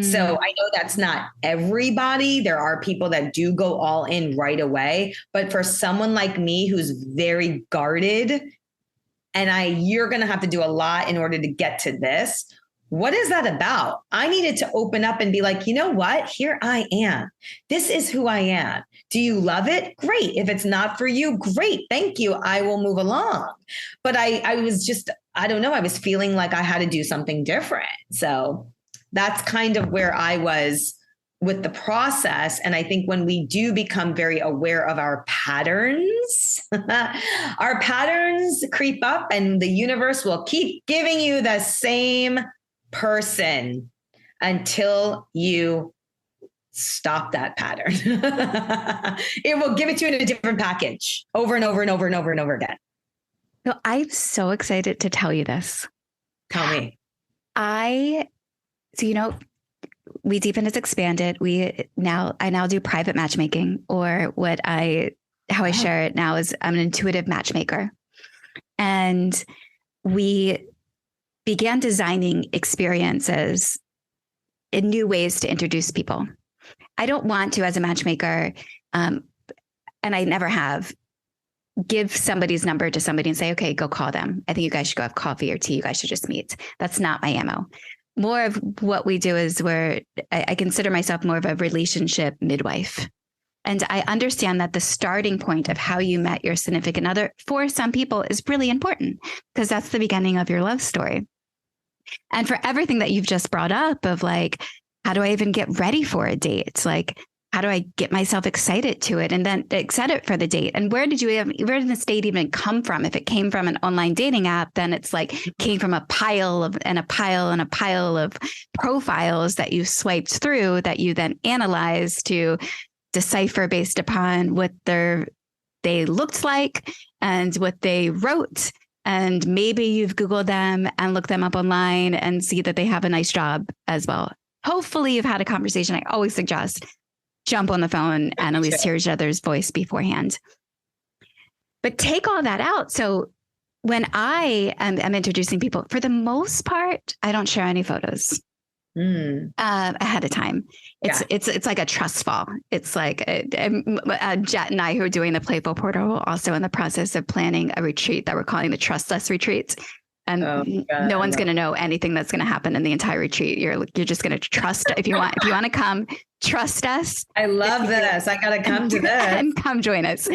So I know that's not everybody. There are people that do go all in right away. But for someone like me, who's very guarded, and you're going to have to do a lot in order to get to this. What is that about? I needed to open up and be like, you know what? Here I am. This is who I am. Do you love it? Great. If it's not for you, great. Thank you. I will move along. But I was just, I don't know. I was feeling like I had to do something different. So that's kind of where I was with the process. And I think when we do become very aware of our patterns, our patterns creep up and the universe will keep giving you the same person until you stop that pattern. It will give it to you in a different package over and over and over and over and over again. So I'm so excited to tell you this. Tell me. WeDeepen has expanded. I now do private matchmaking, or how I share it now is I'm an intuitive matchmaker. And we began designing experiences in new ways to introduce people. I don't want to, as a matchmaker, and I never have, give somebody's number to somebody and say, okay, go call them. I think you guys should go have coffee or tea. You guys should just meet. That's not my MO. More of what we do is I consider myself more of a relationship midwife. And I understand that the starting point of how you met your significant other for some people is really important, because that's the beginning of your love story. And for everything that you've just brought up of like, how do I even get ready for a date? Like, how do I get myself excited to it and then excited for the date? And where did this date even come from? If it came from an online dating app, then it's like came from a pile of profiles that you swiped through that you then analyzed to decipher based upon what they looked like and what they wrote. And maybe you've Googled them and looked them up online and see that they have a nice job as well. Hopefully you've had a conversation. I always suggest jump on the phone and at least hear each other's voice beforehand. But take all that out. So when I am introducing people, for the most part, I don't share any photos ahead of time. It's like a trust fall. It's like Jet and I, who are doing the Playful Portal, are also in the process of planning a retreat that we're calling the Trustless Retreat. And no one's going to know anything that's going to happen in the entire retreat. You're just going to trust. If you want to come, trust us. I love this. I got to come to this and come join us.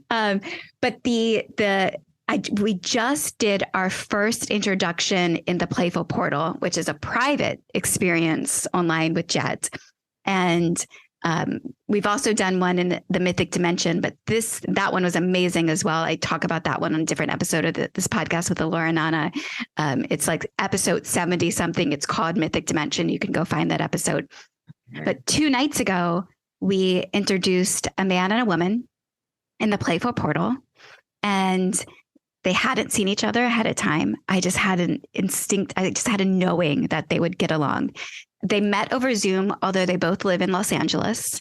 But we just did our first introduction in the Playful Portal, which is a private experience online with Jet. And we've also done one in the Mythic Dimension, but that one was amazing as well. I talk about that one on a different episode of this podcast with Laura Nana. It's like episode 70 something. It's called Mythic Dimension. You can go find that episode. Right. But 2 nights ago, we introduced a man and a woman in the Playful Portal, and they hadn't seen each other ahead of time. I just had an instinct. I just had a knowing that they would get along. They met over Zoom, although they both live in Los Angeles.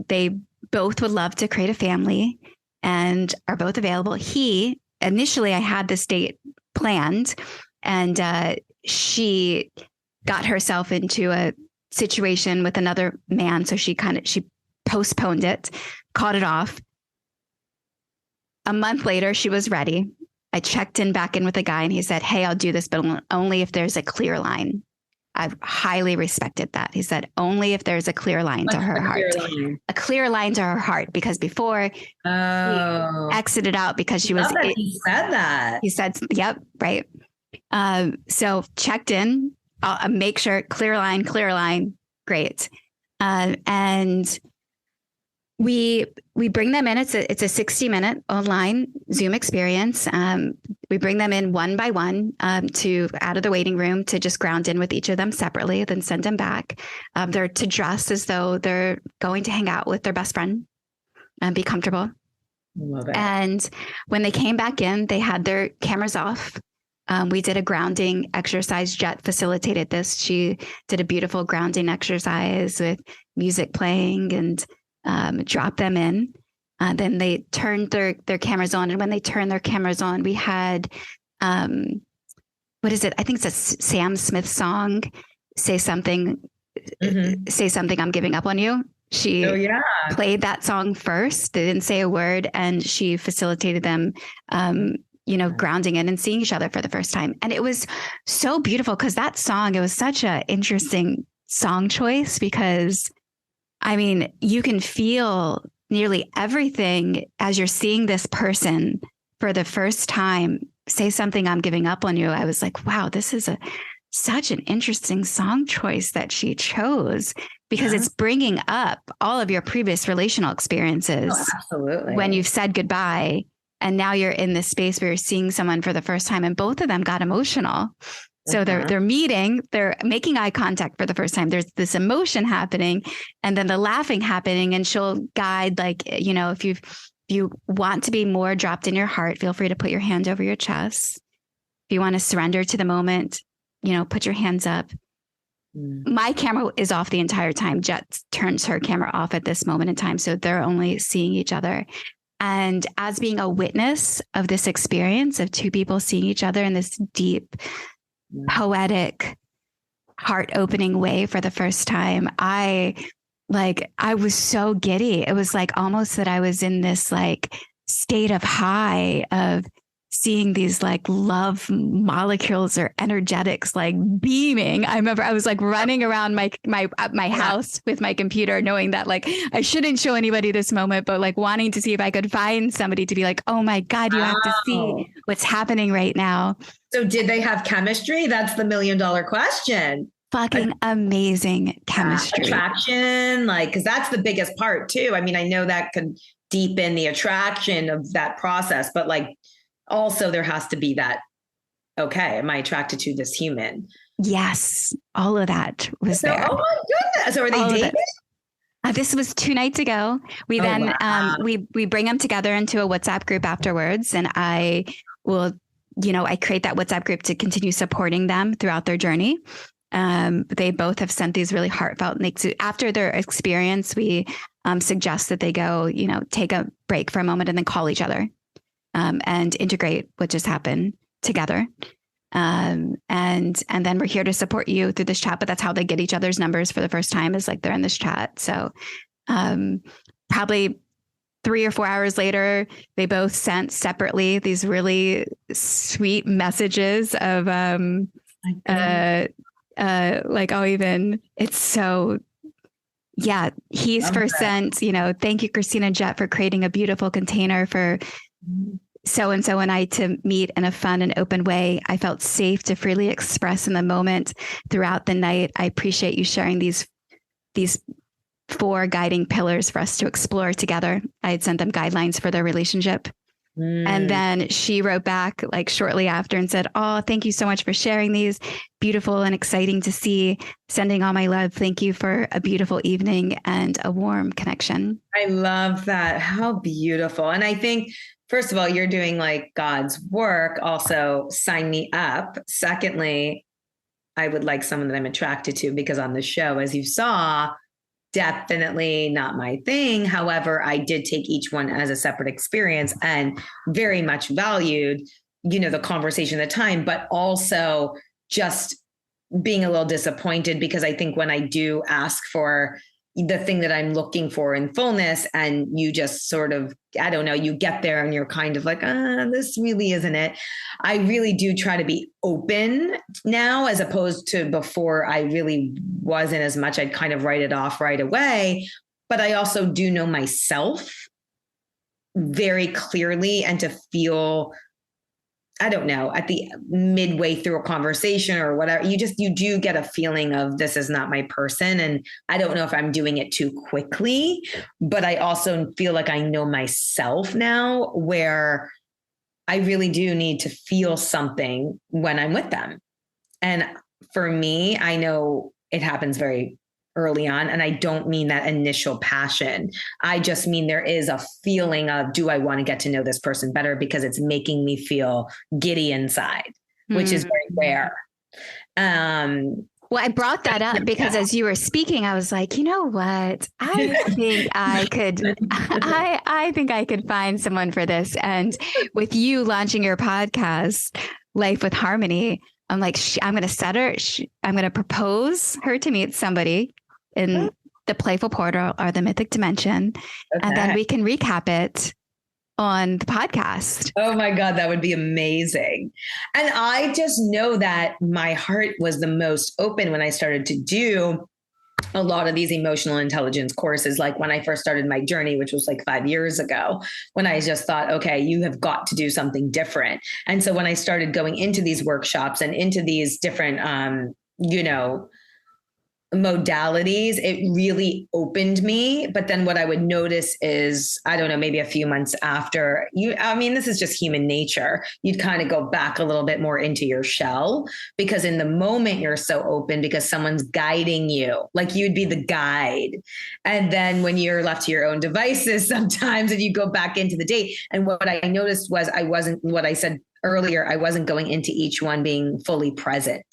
They both would love to create a family and are both available. Initially, I had this date planned, and she got herself into a situation with another man. So she postponed it, called it off. A month later, she was ready. I checked back in with a guy, and he said, hey, I'll do this, but only if there's a clear line. I've highly respected that. He said, only if there's a clear line to her heart. A clear line to her heart, because before he exited out because she was. He said that. He said, yep, right. So checked in, I'll make sure, clear line, great. And we bring them in. It's a 60-minute online Zoom experience. We bring them in one by one to out of the waiting room to just ground in with each of them separately, then send them back. They're to dress as though they're going to hang out with their best friend and be comfortable. Love it. And when they came back in, they had their cameras off. We did a grounding exercise. Jet facilitated this. She did a beautiful grounding exercise with music playing and drop them in. Then they turned their cameras on. And when they turned their cameras on, we had, what is it? I think it's a Sam Smith song. Say something, I'm giving up on you. She played that song first. They didn't say a word, and she facilitated them, grounding in and seeing each other for the first time. And it was so beautiful because that song, it was such an interesting song choice because you can feel nearly everything as you're seeing this person for the first time say something, I'm giving up on you. I was like, wow, this is such an interesting song choice that she chose because it's bringing up all of your previous relational experiences. Oh, absolutely. When you've said goodbye and now you're in this space where you're seeing someone for the first time, and both of them got emotional. So they're meeting, they're making eye contact for the first time. There's this emotion happening and then the laughing happening, and she'll guide, like, if you want to be more dropped in your heart, feel free to put your hand over your chest. If you want to surrender to the moment, put your hands up. My camera is off the entire time. Jet turns her camera off at this moment in time. So they're only seeing each other. And as being a witness of this experience of two people seeing each other in this deep, poetic, heart-opening way for the first time, I was so giddy. It was like almost that I was in this like state of high of seeing these like love molecules or energetics like beaming. I remember I was like running around my house with my computer, knowing that like I shouldn't show anybody this moment, but like wanting to see if I could find somebody to be like, oh my God, you have to see what's happening right now. So did they have chemistry? That's the $1 million question. Fucking amazing chemistry. Attraction, because that's the biggest part too. I mean, I know that could deepen the attraction of that process, but like, also, there has to be that, okay, am I attracted to this human? Yes, all of that was there. Oh my goodness. So are they dating? This was 2 nights ago. We we bring them together into a WhatsApp group afterwards. And I will, I create that WhatsApp group to continue supporting them throughout their journey. They both have sent these really heartfelt links. After their experience, we suggest that they go, take a break for a moment and then call each other. And integrate what just happened together. And then we're here to support you through this chat, but that's how they get each other's numbers for the first time, is like they're in this chat. So probably 3 or 4 hours later, they both sent separately these really sweet messages of it's so, yeah, he's first sent, thank you, Christina and Jet, for creating a beautiful container for so-and-so and I to meet in a fun and open way. I felt safe to freely express in the moment throughout the night. I appreciate you sharing these 4 guiding pillars for us to explore together. I had sent them guidelines for their relationship. And then she wrote back like shortly after and said, oh, thank you so much for sharing these. Beautiful and exciting to see. Sending all my love. Thank you for a beautiful evening and a warm connection. I love that. How beautiful. And I think, first of all, you're doing like God's work. Also, sign me up. Secondly, I would like someone that I'm attracted to, because on the show, as you saw, definitely not my thing. However, I did take each one as a separate experience and very much valued, the conversation at the time, but also just being a little disappointed, because I think when I do ask for the thing that I'm looking for in fullness, and you just sort of, I don't know, you get there and you're kind of like, this really isn't it. I really do try to be open now, as opposed to before. I really wasn't as much. I'd kind of write it off right away. But I also do know myself very clearly, and to feel, I don't know, at the midway through a conversation or whatever, you do get a feeling of, this is not my person. And I don't know if I'm doing it too quickly, but I also feel like I know myself now, where I really do need to feel something when I'm with them. And for me, I know it happens very early on. And I don't mean that initial passion. I just mean there is a feeling of, do I want to get to know this person better, because it's making me feel giddy inside, which is very rare. Well, I brought that up because as you were speaking, I was like, you know what? I think I could, I think I could find someone for this. And with you launching your podcast, Life with Harmony, I'm like, I'm going to set her, I'm going to propose her to meet somebody in the Playful Portal or the Mythic Dimension. Okay. And then we can recap it on the podcast. Oh my God, that would be amazing. And I just know that my heart was the most open when I started to do a lot of these emotional intelligence courses. Like when I first started my journey, which was like 5 years ago, when I just thought, okay, you have got to do something different. And so when I started going into these workshops and into these different, modalities, it really opened me. But then what I would notice is, I don't know, maybe a few months after this is just human nature. You'd kind of go back a little bit more into your shell, because in the moment you're so open because someone's guiding you, like you'd be the guide. And then when you're left to your own devices sometimes, and you go back into the date. And what I noticed was what I said earlier, I wasn't going into each one being fully present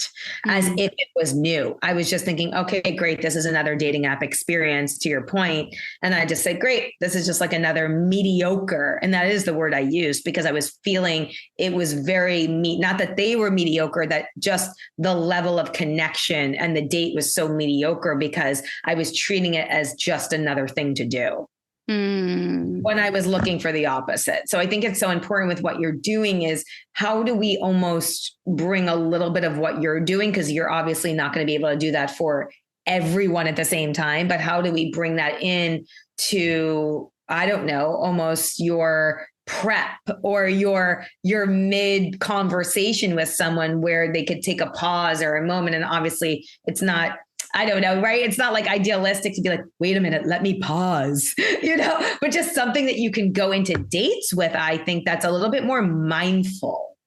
as if it was new. I was just thinking, okay, great. This is another dating app experience, to your point. And I just said, great, this is just like another mediocre. And that is the word I used, because I was feeling it was very not that they were mediocre, that just the level of connection and the date was so mediocre because I was treating it as just another thing to do. When I was looking for the opposite. So I think it's so important with what you're doing is, how do we almost bring a little bit of what you're doing? Because you're obviously not going to be able to do that for everyone at the same time, but how do we bring that in to, I don't know, almost your prep or your mid conversation with someone where they could take a pause or a moment. And obviously it's not, I don't know, right? It's not like idealistic to be like, wait a minute, let me pause, but just something that you can go into dates with. I think that's a little bit more mindful.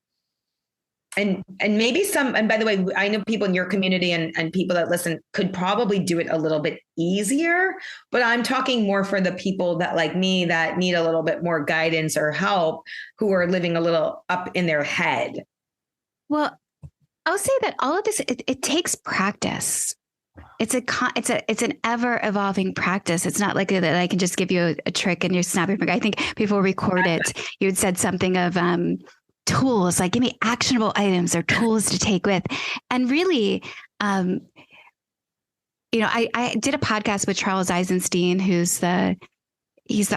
And maybe and by the way, I know people in your community and people that listen could probably do it a little bit easier, but I'm talking more for the people that, like me, that need a little bit more guidance or help, who are living a little up in their head. Well, I'll say that all of this, it takes practice. It's an ever evolving practice. It's not like that I can just give you a trick and you're snapping. I think before we record it, you had said something of tools, like give me actionable items or tools to take with. And really, I did a podcast with Charles Eisenstein, he's the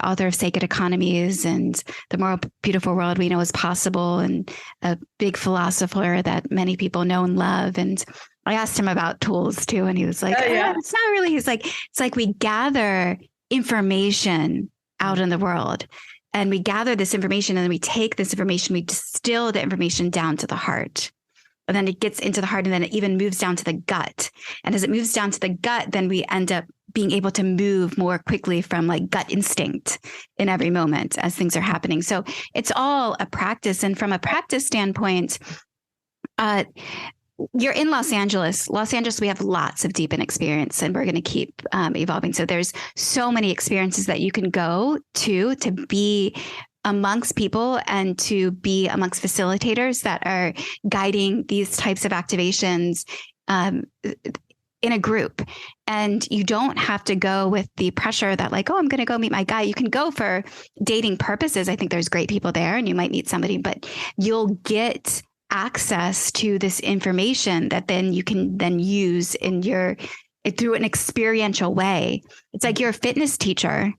author of Sacred Economies and The More Beautiful World We Know Is Possible, and a big philosopher that many people know and love. And I asked him about tools too. And he was like, it's not really, he's like, it's like we gather information out in the world, and we gather this information, and then we take this information, we distill the information down to the heart. And then it gets into the heart, and then it even moves down to the gut. And as it moves down to the gut, then we end up being able to move more quickly from like gut instinct in every moment as things are happening. So it's all a practice. And from a practice standpoint, you're in Los Angeles. We have lots of DWC experience, and we're going to keep evolving. So there's so many experiences that you can go to be amongst people and to be amongst facilitators that are guiding these types of activations in a group. And you don't have to go with the pressure that like, oh, I'm going to go meet my guy. You can go for dating purposes. I think there's great people there and you might meet somebody, but you'll get access to this information that then you can then use through an experiential way. It's like you're a fitness teacher,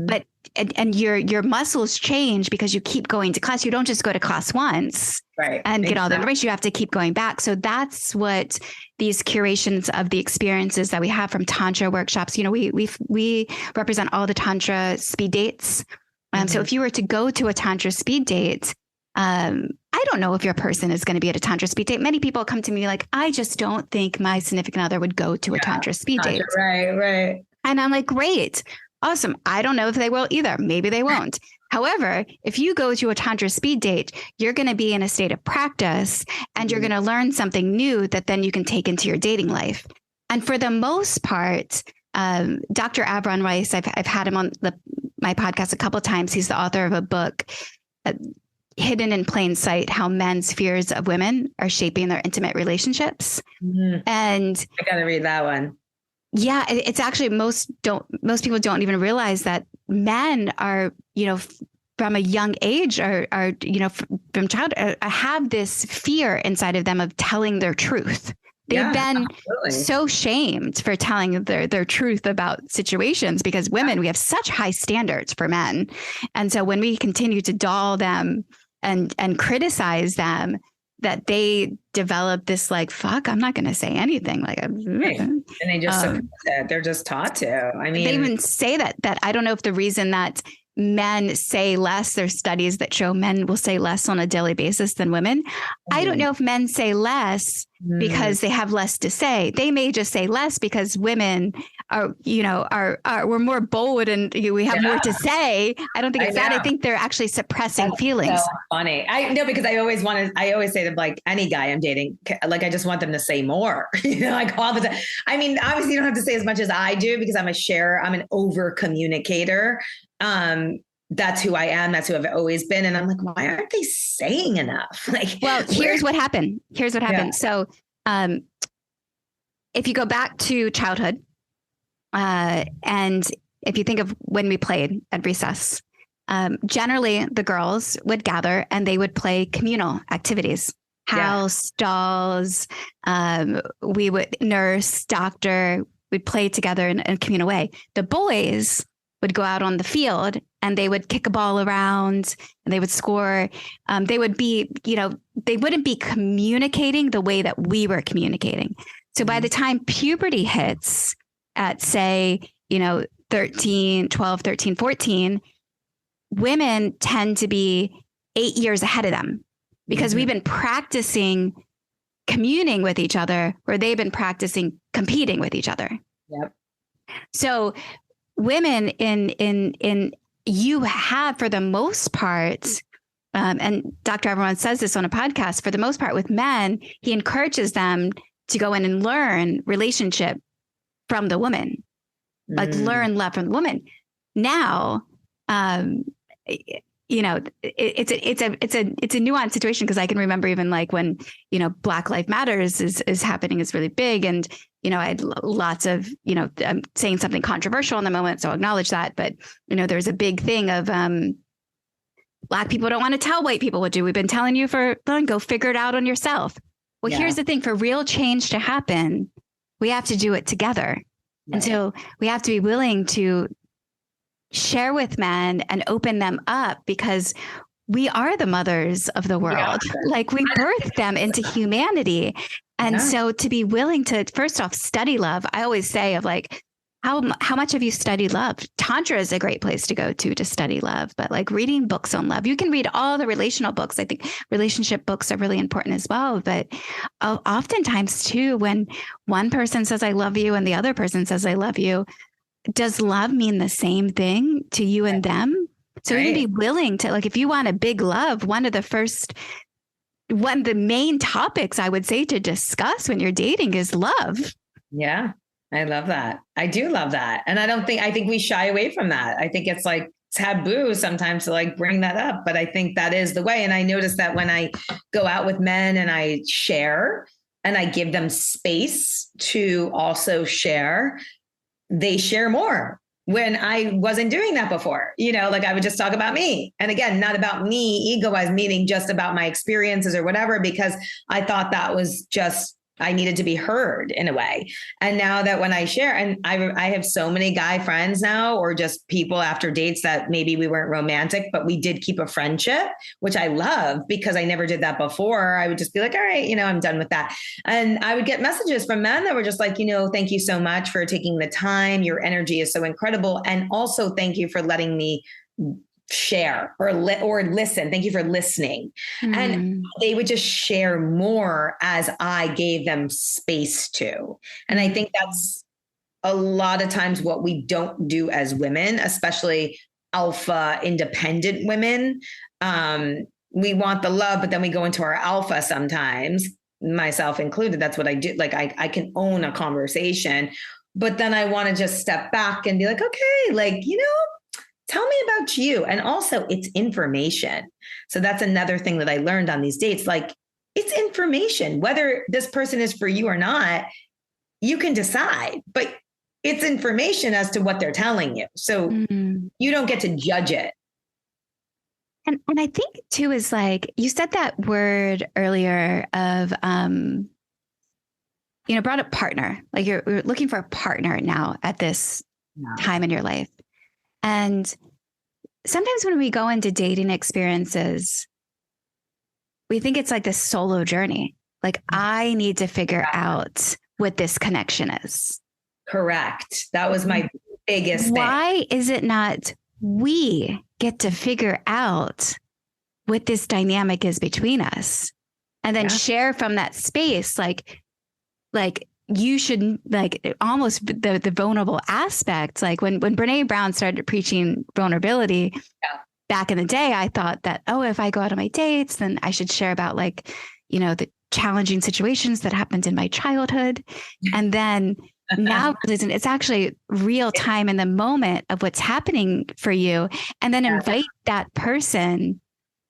but and your muscles change because you keep going to class. You don't just go to class once and get all the information. You have to keep going back. So that's what these curations of the experiences that we have from Tantra workshops. We represent all the Tantra speed dates. So if you were to go to a Tantra speed date, I don't know if your person is going to be at a Tantra speed date. Many people come to me like, I just don't think my significant other would go to a Tantra speed date. Right. And I'm like, great. Awesome. I don't know if they will either. Maybe they won't. However, if you go to a Tantra speed date, you're going to be in a state of practice and you're going to learn something new that then you can take into your dating life. And for the most part, Dr. Avron Rice, I've had him on my podcast a couple of times. He's the author of a book, Hidden in Plain Sight, How Men's Fears of Women Are Shaping Their Intimate Relationships. And I got to read that one. Yeah, it's actually most people don't even realize that men are, from a young age are from childhood have this fear inside of them of telling their truth. They've been so shamed for telling their truth about situations because women, we have such high standards for men. And so when we continue to doll them and criticize them, that they develop this like, fuck, I'm not going to say anything. Like, and they just suppress it. They're just taught to. I mean, they even say that I don't know if the reason that men say less, there's studies that show men will say less on a daily basis than women. I don't know if men say less because they have less to say. They may just say less because women are, we're more bold and we have more to say. I don't think it's that. I think they're actually suppressing feelings. So funny. I know, because I always say to like any guy I'm dating, like, I just want them to say more, like all the time. I mean, obviously you don't have to say as much as I do because I'm a sharer. I'm an over communicator. That's who I am. That's who I've always been. And I'm like, why aren't they saying enough? Like, well, here's what happened. Yeah. So, if you go back to childhood, and if you think of when we played at recess, generally the girls would gather and they would play communal activities, house, dolls. We would nurse, doctor, we'd play together in a communal way. The boys would go out on the field and they would kick a ball around and they would score. They would be, they wouldn't be communicating the way that we were communicating. So by the time puberty hits at, say, 12, 13, 14, women tend to be 8 years ahead of them because we've been practicing communing with each other where they've been practicing competing with each other. Yep. So women you have, for the most part, and Dr. Everyone says this on a podcast, for the most part with men, he encourages them to go in and learn relationship from the woman, like learn love from the woman. Now, it's a nuanced situation because I can remember even like when, Black Lives Matters is happening, is really big. And, I had lots of, I'm saying something controversial in the moment, so I'll acknowledge that. But, there's a big thing of Black people don't want to tell white people what to do. We've been telling you go figure it out on yourself. Well, here's the thing, for real change to happen, we have to do it together. Right. And so we have to be willing to share with men and open them up because we are the mothers of the world. Yeah. Like we birthed them into humanity. And so to be willing to, first off, study love. I always say of like, how much have you studied love? Tantra is a great place to go to study love, but like reading books on love, you can read all the relational books. I think relationship books are really important as well. But oftentimes too, when one person says, I love you, and the other person says, I love you, does love mean the same thing to you and them? So you can be willing to, like, if you want a big love, one of the main topics I would say to discuss when you're dating is love. Yeah. I love that. I do love that. And I think we shy away from that. I think it's like taboo sometimes to like bring that up, but I think that is the way. And I notice that when I go out with men and I share and I give them space to also share, they share more. When I wasn't doing that before, like I would just talk about me. And again, not about me ego-wise, meaning just about my experiences or whatever, because I thought that was just, I needed to be heard in a way. And now that when I share, and I have so many guy friends now, or just people after dates that maybe we weren't romantic, but we did keep a friendship, which I love because I never did that before. I would just be like, all right, I'm done with that. And I would get messages from men that were just like, thank you so much for taking the time. Your energy is so incredible. And also thank you for letting me share or listen. Thank you for listening. And they would just share more as I gave them space to. And I think that's a lot of times what we don't do as women, especially alpha independent women. We want the love, but then we go into our alpha sometimes, myself included. That's what I do. Like I can own a conversation, but then I want to just step back and be like, okay, like, tell me about you. And also it's information. So that's another thing that I learned on these dates. Like it's information, whether this person is for you or not, you can decide, but it's information as to what they're telling you. So you don't get to judge it. And I think too, is like, you said that word earlier of, brought up partner, like you're looking for a partner now at this time in your life. And sometimes when we go into dating experiences, we think it's like this solo journey. Like I need to figure out what this connection is. Correct. That was my biggest thing. Why is it not we get to figure out what this dynamic is between us? and then share from that space. Like you should, like, almost the vulnerable aspect. Like when Brene Brown started preaching vulnerability back in the day, I thought that, oh, if I go out on my dates, then I should share about, like, you know, the challenging situations that happened in my childhood. And then now it's actually real time in the moment of what's happening for you. And then invite that person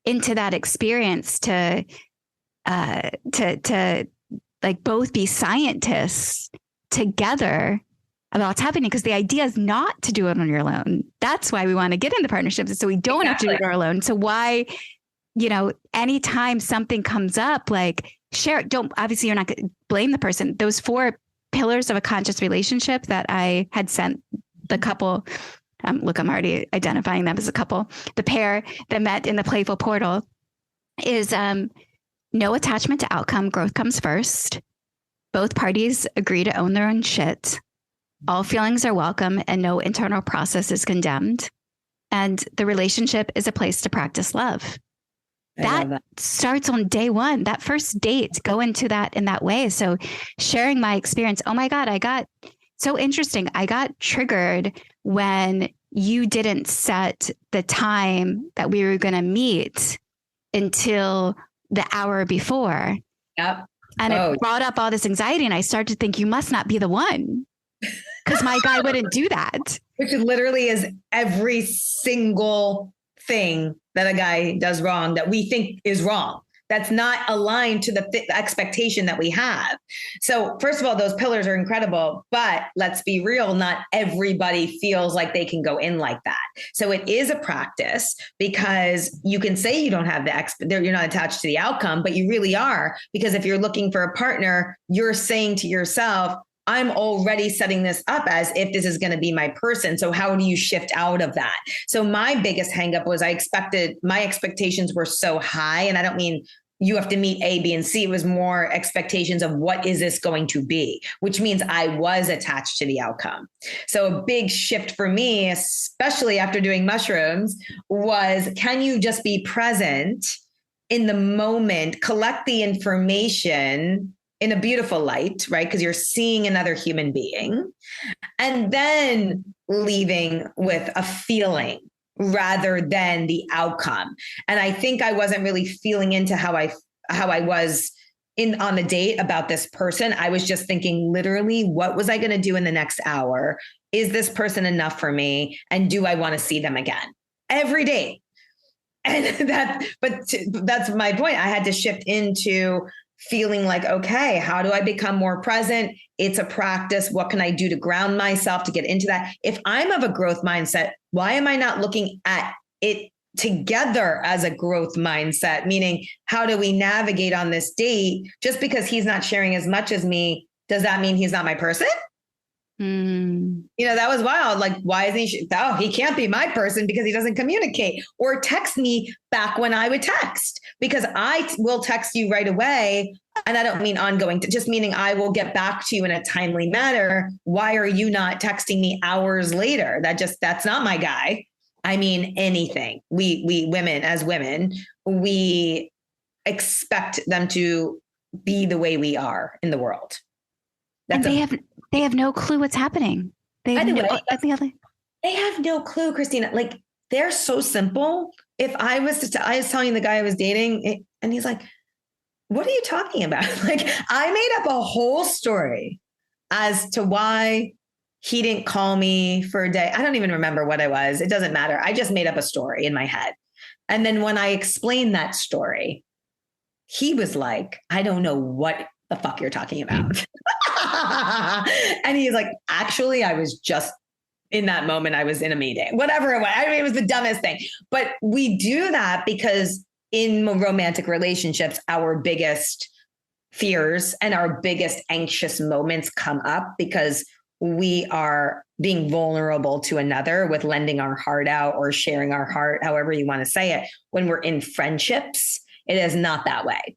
into that experience to like both be scientists together about what's happening. Because the idea is not to do it on your own. That's why we want to get into partnerships, so we don't have to do it alone. So why, you know, anytime something comes up, like, share it. Obviously you're not going to blame the person. Those 4 pillars of a conscious relationship that I had sent the couple, look, I'm already identifying them as a couple. The pair that met in the Playful Portal is no attachment to outcome. Growth comes first. Both parties agree to own their own shit. All feelings are welcome and no internal process is condemned. And the relationship is a place to practice love. That starts on day one. That first date, go into that in that way. So sharing my experience. Oh my God, I got so interesting. I got triggered when you didn't set the time that we were going to meet until the hour before. Yep. And it brought up all this anxiety. And I started to think, you must not be the one, because my guy wouldn't do that. Which literally is every single thing that a guy does wrong that we think is wrong. That's not aligned to the expectation that we have. So first of all, those pillars are incredible, but let's be real. Not everybody feels like they can go in like that. So it is a practice, because you can say you don't have you're not attached to the outcome, but you really are. Because if you're looking for a partner, you're saying to yourself, I'm already setting this up as if this is going to be my person. So how do you shift out of that? So my biggest hangup was my expectations were so high. And I don't mean you have to meet A, B, and C. It was more expectations of what is this going to be, which means I was attached to the outcome. So a big shift for me, especially after doing mushrooms, was, can you just be present in the moment, collect the information in a beautiful light, right? Because you're seeing another human being, and then leaving with a feeling rather than the outcome. And I think I wasn't really feeling into how I was on the date about this person. I was just thinking, literally, what was I going to do in the next hour? Is this person enough for me? And do I want to see them again every day? And that's my point. I had to shift into feeling like, okay, how do I become more present? It's a practice. What can I do to ground myself to get into that? If I'm of a growth mindset, why am I not looking at it together as a growth mindset? Meaning, how do we navigate on this date? Just because he's not sharing as much as me, does that mean he's not my person? You know, that was wild. Like, why isn't he? He can't be my person because he doesn't communicate or text me back when I would text, because I will text you right away. And I don't mean ongoing, just meaning I will get back to you in a timely manner. Why are you not texting me hours later? That's not my guy. I mean, anything. We women, as women, we expect them to be the way we are in the world. They have no clue what's happening. They have no clue, Christina. Like, they're so simple. If I was telling the guy I was dating, and he's like, what are you talking about? Like, I made up a whole story as to why he didn't call me for a day. I don't even remember what it was. It doesn't matter. I just made up a story in my head. And then when I explained that story, he was like, I don't know what the fuck you're talking about. And he's like, actually, I was just in that moment, I was in a meeting, whatever it was. I mean, it was the dumbest thing. But we do that because in romantic relationships, our biggest fears and our biggest anxious moments come up because we are being vulnerable to another with lending our heart out or sharing our heart, however you want to say it. When we're in friendships, it is not that way.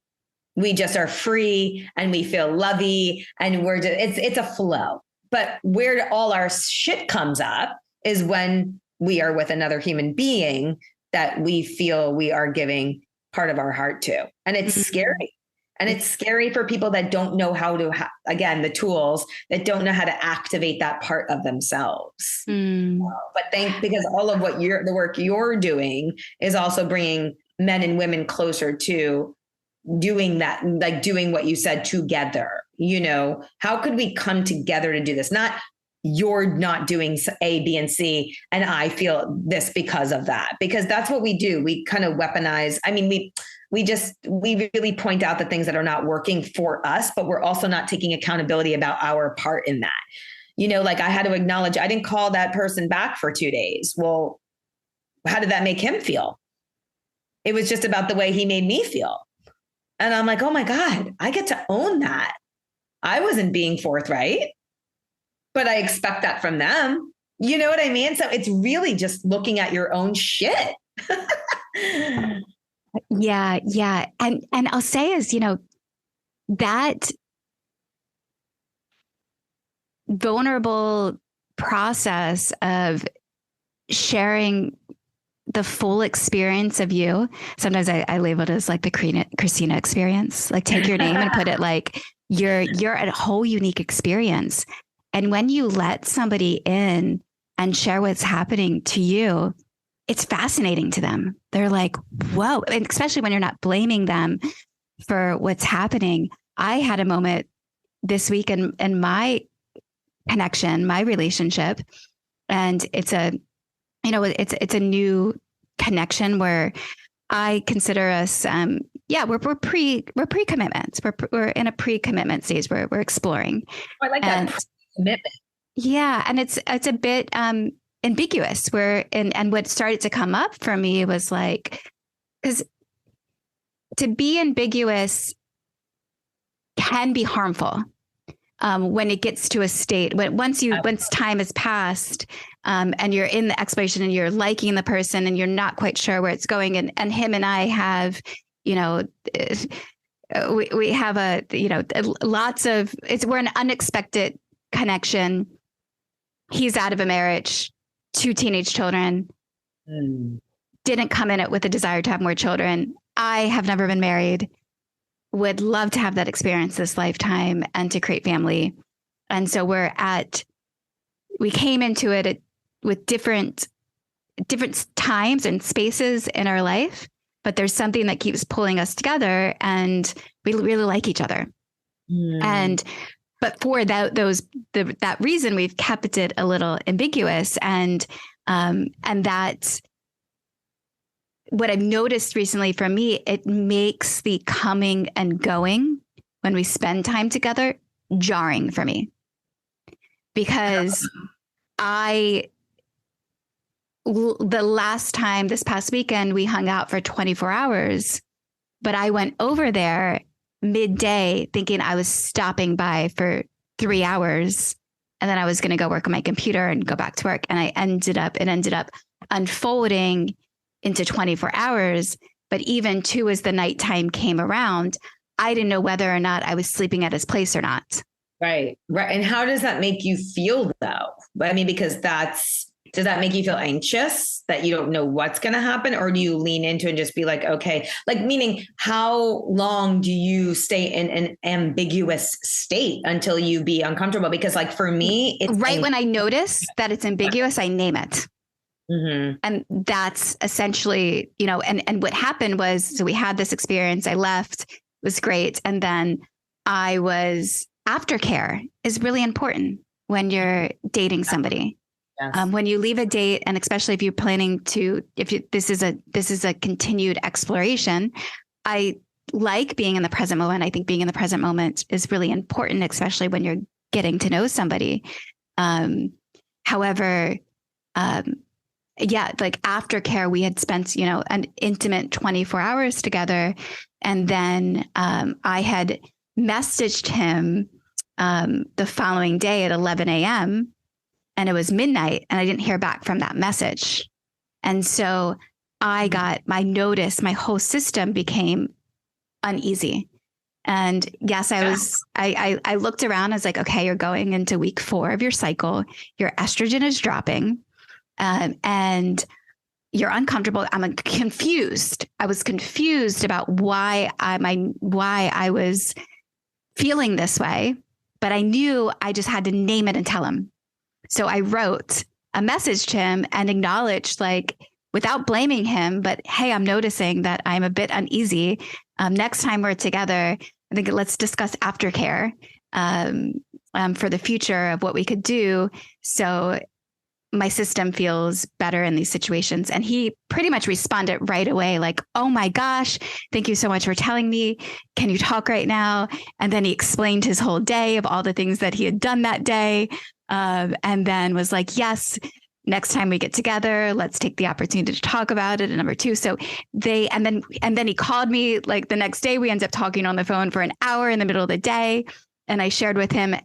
We just are free and we feel lovey and it's a flow. But where all our shit comes up is when we are with another human being that we feel we are giving part of our heart to. And it's scary. And it's scary for people that don't know how to, again, the tools that don't know how to activate that part of themselves. But because all of the work you're doing is also bringing men and women closer to doing that, like doing what you said together. How could we come together to do this? Not you're not doing A, B, and C, and I feel this because of that, because that's what we do. We kind of weaponize. I mean, we really point out the things that are not working for us, but we're also not taking accountability about our part in that. Like I had to acknowledge I didn't call that person back for 2 days. Well, how did that make him feel? It was just about the way he made me feel. And I'm like, oh my God, I get to own that. I wasn't being forthright, but I expect that from them. You know what I mean? So it's really just looking at your own shit. Yeah. Yeah. And I'll say is, that vulnerable process of sharing the full experience of you. Sometimes I label it as like the Christina experience, like take your name and put it like you're a whole unique experience. And when you let somebody in and share what's happening to you, it's fascinating to them. They're like, whoa. And especially when you're not blaming them for what's happening. I had a moment this week in my connection, my relationship, and it's a new connection where I consider us, we're pre-commitments. We're in a pre-commitment stage where we're exploring. I like that pre-commitment. Yeah. And it's a bit, ambiguous and what started to come up for me was like, because to be ambiguous can be harmful when it gets to a state once time has passed and you're in the exploration and you're liking the person and you're not quite sure where it's going. And him and I have, we have we're an unexpected connection. He's out of a marriage, 2 teenage children, didn't come in it with a desire to have more children. I have never been married, would love to have that experience this lifetime and to create family. And so we came into it with different times and spaces in our life, but there's something that keeps pulling us together and we really like each other. But for that reason, we've kept it a little ambiguous. And that's what I've noticed recently for me, it makes the coming and going when we spend time together jarring for me. Because the last time this past weekend, we hung out for 24 hours, but I went over there midday thinking I was stopping by for 3 hours and then I was going to go work on my computer and go back to work. And it ended up unfolding into 24 hours. But even too, as the nighttime came around, I didn't know whether or not I was sleeping at his place or not. Right. And how does that make you feel though? I mean, because does that make you feel anxious that you don't know what's going to happen? Or do you lean into and just be like, okay, like meaning how long do you stay in an ambiguous state until you be uncomfortable? Because like for me, it's when I notice that it's ambiguous, I name it. Mm-hmm. And that's essentially, and what happened was, so we had this experience, I left, it was great. And then aftercare is really important when you're dating somebody. Yes. When you leave a date, and especially if you're planning this is a continued exploration. I like being in the present moment. I think being in the present moment is really important, especially when you're getting to know somebody. However, like aftercare, we had spent, an intimate 24 hours together. And then I had messaged him the following day at 11 a.m. and it was midnight and I didn't hear back from that message. And so I got my whole system became uneasy. And yes, I looked around, I was like, okay, you're going into week 4 of your cycle. Your estrogen is dropping. And you're uncomfortable. I'm like, confused. I was confused about why I was feeling this way, but I knew I just had to name it and tell him. So I wrote a message to him and acknowledged, like, without blaming him, but hey, I'm noticing that I'm a bit uneasy. Next time we're together, I think let's discuss aftercare for the future of what we could do. So my system feels better in these situations. And he pretty much responded right away, like, oh my gosh, thank you so much for telling me. Can you talk right now? And then he explained his whole day of all the things that he had done that day. And then was like, yes, next time we get together, let's take the opportunity to talk about it. And number two, so and then he called me like the next day. We ended up talking on the phone for an hour in the middle of the day. And I shared with him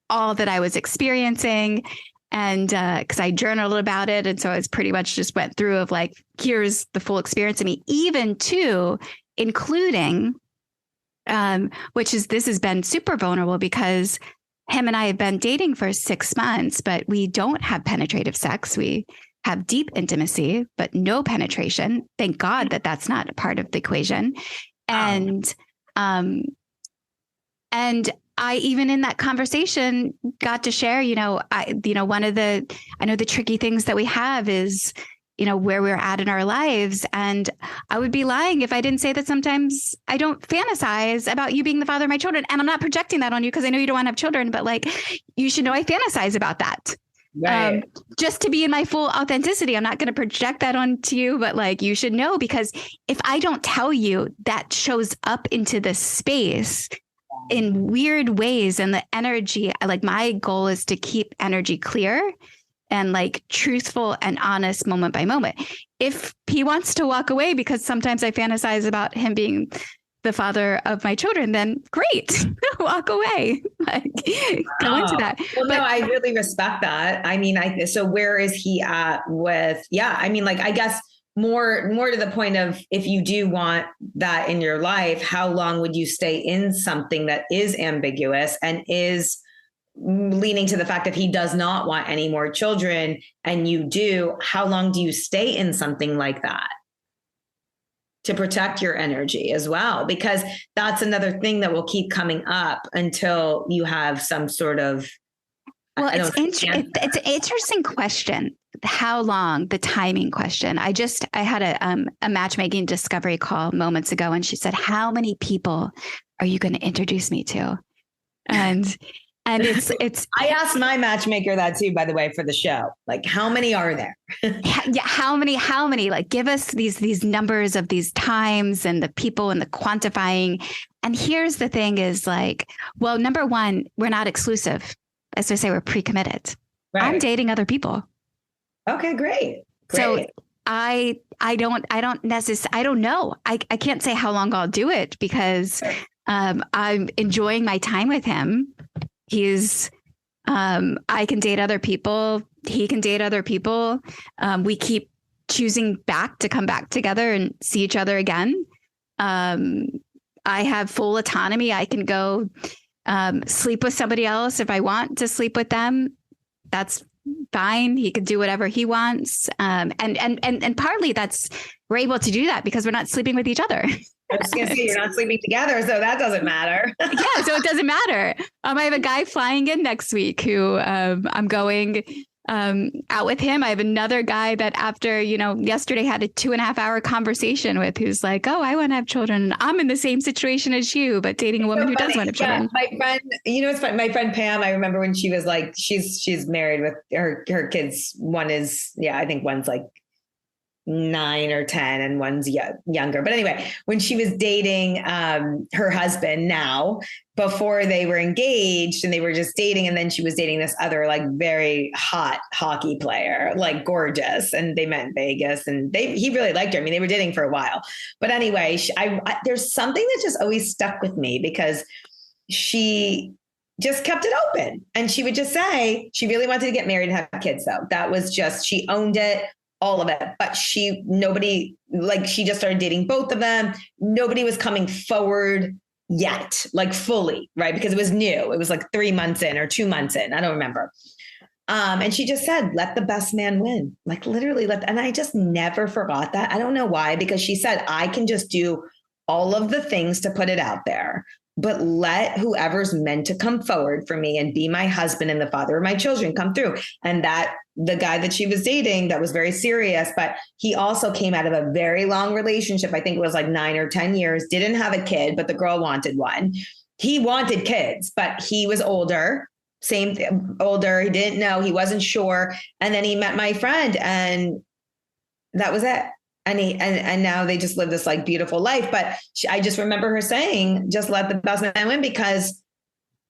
all that I was experiencing. And because I journaled about it. And so I was pretty much just went through of like, here's the full experience of me, even to including, this has been super vulnerable because him and I have been dating for 6 months, but we don't have penetrative sex. We have deep intimacy, but no penetration. Thank God that that's not a part of the equation. And I, even in that conversation, got to share, I know the tricky things that we have is, where we're at in our lives. And I would be lying if I didn't say that sometimes I don't fantasize about you being the father of my children. And I'm not projecting that on you because I know you don't want to have children, but like, you should know I fantasize about that. Right. Just to be in my full authenticity. I'm not going to project that onto you, but like, you should know, because if I don't tell you, that shows up into the space in weird ways. And the energy, like my goal is to keep energy clear and like truthful and honest moment by moment. If he wants to walk away because sometimes I fantasize about him being the father of my children, then great, walk away. Like, go into that. Well, no, I really respect that. I mean, so where is he at with, I guess more to the point of, if you do want that in your life, how long would you stay in something that is ambiguous and is leaning to the fact that he does not want any more children and you do, how long do you stay in something like that to protect your energy as well? Because that's another thing that will keep coming up until you have some sort of, well, it's an interesting question. How long, the timing question. I had a matchmaking discovery call moments ago, and she said, how many people are you going to introduce me to? And it's, I asked my matchmaker that too, by the way, for the show, like, how many are there? Yeah. How many, like, give us these numbers of these times and the people and the quantifying. And here's the thing is like, well, number one, we're not exclusive. As I say, we're pre-committed. Right. I'm dating other people. Okay, great. So I don't know. I can't say how long I'll do it because I'm enjoying my time with him. He's, I can date other people. He can date other people. We keep choosing to come back together and see each other again. I have full autonomy. I can go sleep with somebody else if I want to sleep with them. That's fine. He could do whatever he wants. And partly we're able to do that because we're not sleeping with each other. I was going to say, you're not sleeping together, so that doesn't matter. Yeah, so it doesn't matter. I have a guy flying in next week who I'm going out with him. I have another guy that after, yesterday had a 2.5-hour conversation with, who's like, oh, I want to have children. And I'm in the same situation as you, but dating a woman who does want to have children. My friend, it's funny. My friend Pam, I remember when she was like, she's married with her kids. One is, I think one's like 9 or 10 and one's younger. But anyway, when she was dating her husband now, before they were engaged and they were just dating, and then she was dating this other like very hot hockey player, like gorgeous, and they met in Vegas and he really liked her. I mean, they were dating for a while. But anyway, there's something that just always stuck with me because she just kept it open. And she would just say she really wanted to get married and have kids, though. That was just, she owned it. All of it. But she just started dating both of them. Nobody was coming forward yet, like fully, right? Because it was new. It was like 3 months in or 2 months in. I don't remember. And she just said, let the best man win, like literally and I just never forgot that. I don't know why, because she said, I can just do all of the things to put it out there, but let whoever's meant to come forward for me and be my husband and the father of my children come through. And that the guy that she was dating, that was very serious, but he also came out of a very long relationship. I think it was like 9 or 10 years, didn't have a kid, but the girl wanted one. He wanted kids, but he was older. Older. He didn't know. He wasn't sure. And then he met my friend and that was it. And now they just live this like beautiful life. But I just remember her saying, just let the best man win, because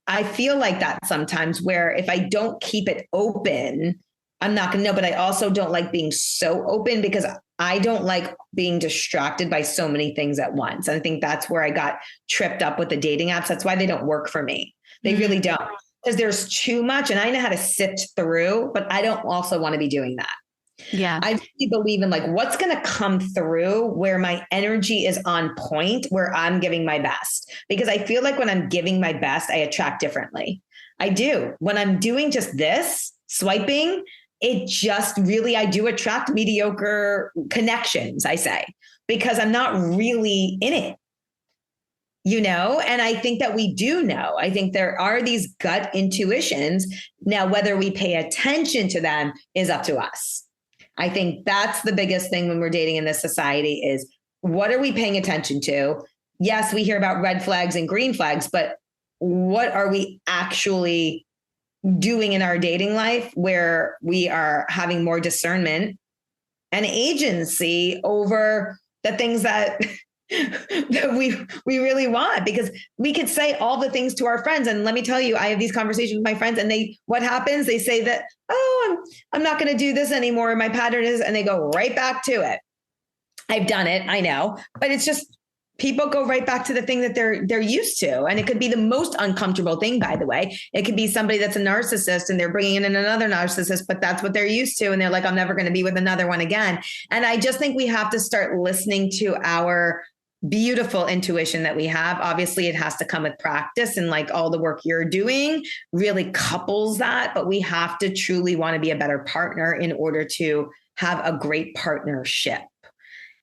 I feel like that sometimes, where if I don't keep it open, I'm not going to know. But I also don't like being so open, because I don't like being distracted by so many things at once. And I think that's where I got tripped up with the dating apps. That's why they don't work for me. They really don't. Because there's too much, and I know how to sift through, but I don't also want to be doing that. Yeah. I really believe in like what's going to come through where my energy is on point, where I'm giving my best, because I feel like when I'm giving my best, I attract differently. I do. When I'm doing just this swiping, it just really, I do attract mediocre connections, I say, because I'm not really in it. And I think that we do know. I think there are these gut intuitions. Now, whether we pay attention to them is up to us. I think that's the biggest thing when we're dating in this society is, what are we paying attention to? Yes, we hear about red flags and green flags, but what are we actually doing in our dating life where we are having more discernment and agency over the things that we really want? Because we could say all the things to our friends. And let me tell you, I have these conversations with my friends, and what happens? They say that, oh, I'm not going to do this anymore. My pattern is, and they go right back to it. I've done it. I know, but it's just, people go right back to the thing that they're used to. And it could be the most uncomfortable thing, by the way. It could be somebody that's a narcissist and they're bringing in another narcissist, but that's what they're used to. And they're like, I'm never going to be with another one again. And I just think we have to start listening to our beautiful intuition that we have. Obviously, it has to come with practice, and like all the work you're doing really couples that, but we have to truly want to be a better partner in order to have a great partnership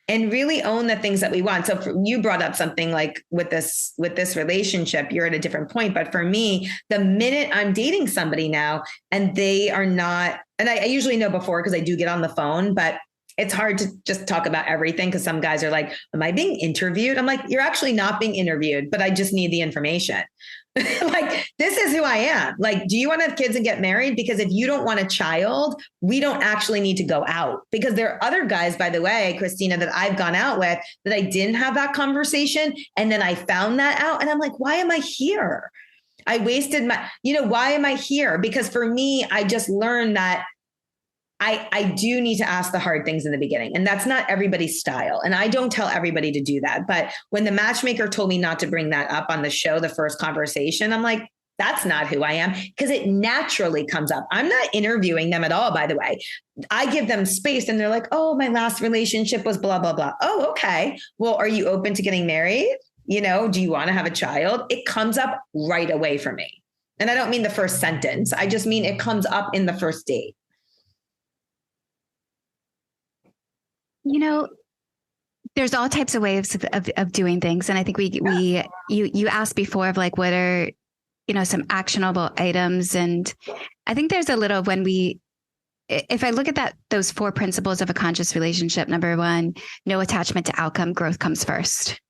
and really own the things that we want. So you brought up something like with this relationship, you're at a different point. But for me, the minute I'm dating somebody now and they are not, and I usually know before because I do get on the phone, but it's hard to just talk about everything because some guys are like, am I being interviewed? I'm like, you're actually not being interviewed, but I just need the information. Like, this is who I am. Like, do you want to have kids and get married? Because if you don't want a child, we don't actually need to go out. Because there are other guys, by the way, Christina, that I've gone out with that I didn't have that conversation. And then I found that out and I'm like, why am I here? I wasted why am I here? Because for me, I just learned that I do need to ask the hard things in the beginning. And that's not everybody's style. And I don't tell everybody to do that. But when the matchmaker told me not to bring that up on the show, the first conversation, I'm like, that's not who I am, because it naturally comes up. I'm not interviewing them at all, by the way. I give them space and they're like, oh, my last relationship was blah, blah, blah. Oh, okay. Well, are you open to getting married? Do you want to have a child? It comes up right away for me. And I don't mean the first sentence. I just mean it comes up in the first date. There's all types of ways of doing things. And I think you asked before of like, what are, some actionable items. And I think there's a little, if I look at those 4 principles of a conscious relationship, number 1, no attachment to outcome, growth comes first.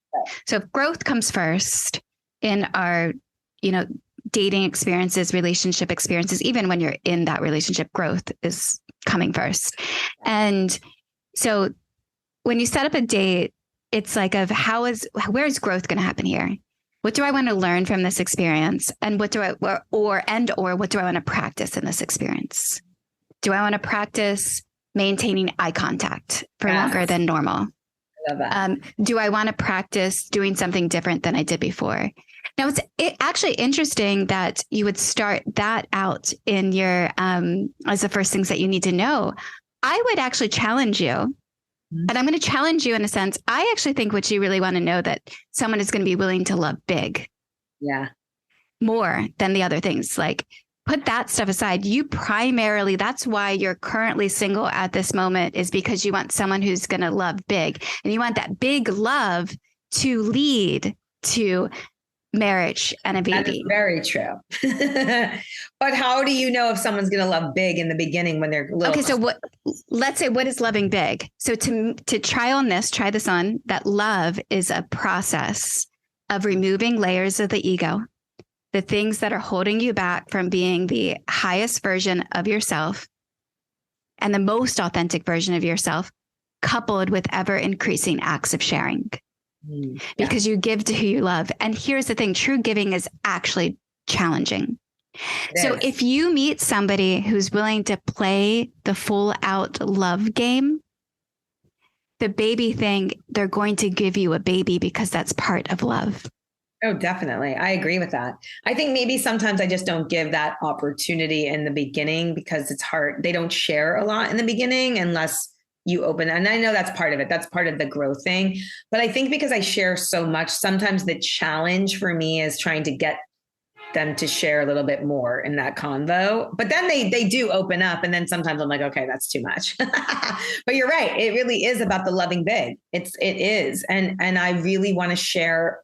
So if growth comes first in our, dating experiences, relationship experiences, even when you're in that relationship, growth is coming first. And so when you set up a date, it's like where is growth going to happen here? What do I want to learn from this experience? And what do I want to practice in this experience? Do I want to practice maintaining eye contact for longer than normal? I love that. Do I want to practice doing something different than I did before? Now, it's actually interesting that you would start that out in your as the first things that you need to know. I would actually challenge you. And I'm going to challenge you in a sense. I actually think what you really want to know that someone is going to be willing to love big. Yeah. More than the other things. Like put that stuff aside. You primarily, that's why you're currently single at this moment, is because you want someone who's going to love big, and you want that big love to lead to marriage and a baby. That's very true. But how do you know if someone's going to love big in the beginning when they're little? Okay, so let's say, what is loving big? So to try this on, that love is a process of removing layers of the ego, the things that are holding you back from being the highest version of yourself and the most authentic version of yourself, coupled with ever increasing acts of sharing. Because you give to who you love. And here's the thing, true giving is actually challenging. So if you meet somebody who's willing to play the full out love game, the baby thing, they're going to give you a baby because that's part of love. Oh, definitely. I agree with that. I think maybe sometimes I just don't give that opportunity in the beginning because it's hard. They don't share a lot in the beginning unless you open. And I know that's part of it. That's part of the growth thing. But I think because I share so much, sometimes the challenge for me is trying to get them to share a little bit more in that convo. But then they do open up. And then sometimes I'm like, okay, that's too much. But you're right. It really is about the loving big. It is. And I really want to share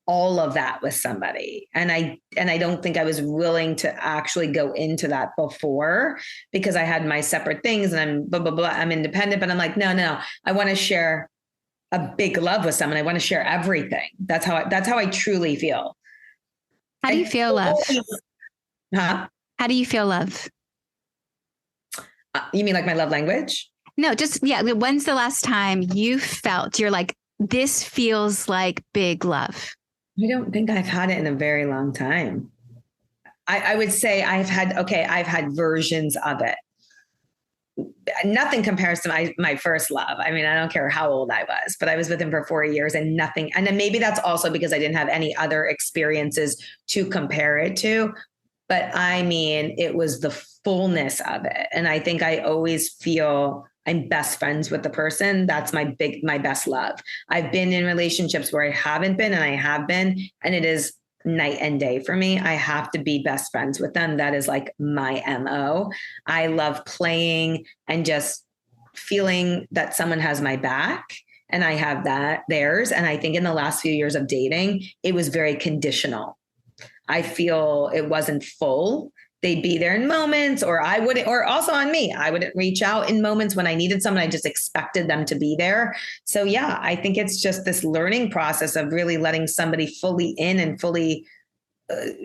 all of that with somebody. And I don't think I was willing to actually go into that before because I had my separate things and I'm blah, blah, blah. I'm independent, but I'm like, no, I want to share a big love with someone. I want to share everything. That's how I truly feel. How do you feel love? Huh? How do you feel love? You mean like my love language? No, just, yeah. When's the last time you felt you're like, this feels like big love? I don't think I've had it in a very long time. I would say I've had versions of it. Nothing compares to my first love. I mean, I don't care how old I was, but I was with him for 4 years and nothing. And then maybe that's also because I didn't have any other experiences to compare it to. But I mean, it was the fullness of it. And I think I always feel I'm best friends with the person. That's my best love. I've been in relationships where I haven't been and I have been, and it is night and day for me. I have to be best friends with them. That is like my MO. I love playing and just feeling that someone has my back and I have theirs. And I think in the last few years of dating, it was very conditional. I feel it wasn't full. They'd be there in moments, or I wouldn't, or also on me, I wouldn't reach out in moments when I needed someone. I just expected them to be there. So yeah, I think it's just this learning process of really letting somebody fully in and fully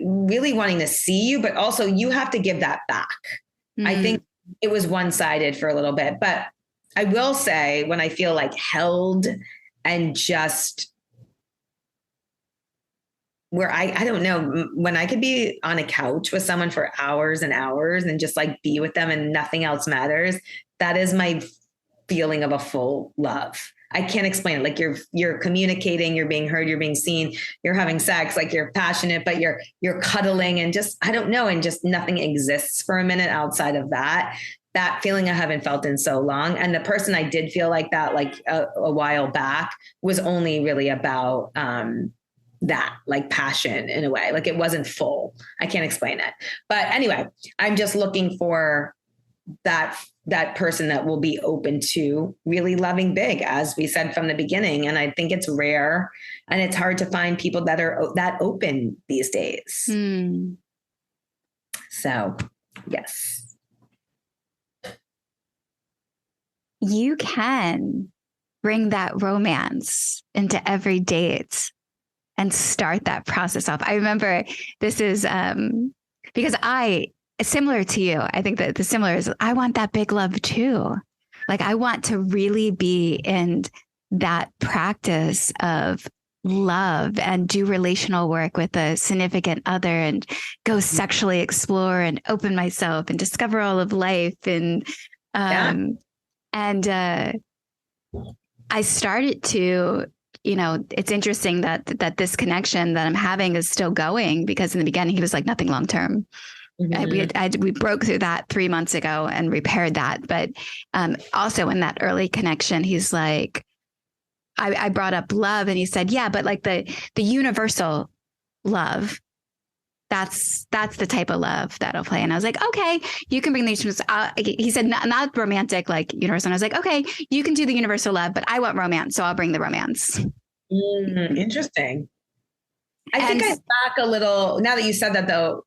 really wanting to see you, but also you have to give that back. I think it was one-sided for a little bit, but I will say when I feel like held and just where I don't know, when I could be on a couch with someone for hours and hours and just like be with them and nothing else matters, that is my feeling of a full love. I can't explain it. Like you're communicating, you're being heard, you're being seen, you're having sex, like you're passionate, but you're cuddling and just, I don't know. And just nothing exists for a minute outside of that feeling I haven't felt in so long. And the person I did feel like that, like a while back, was only really about, that like passion in a way, like it wasn't full. I can't explain it. But anyway, I'm just looking for that person that will be open to really loving big, as we said from the beginning. And I think it's rare and it's hard to find people that are that open these days. So yes. You can bring that romance into every date and start that process off. I remember this is because similar to you, I think that the similar is I want that big love too. Like I want to really be in that practice of love and do relational work with a significant other and go sexually explore and open myself and discover all of life. And I started to, it's interesting that this connection that I'm having is still going, because in the beginning he was like nothing long-term. We broke through that 3 months ago and repaired that. But also in that early connection, he's like, I brought up love and he said, yeah, but like the universal love that's the type of love that'll play. And I was like, okay, you can bring the he said, not romantic, like universal. And I was like, okay, you can do the universal love, but I want romance. So I'll bring the romance. Interesting. I think I back a little now that you said that though.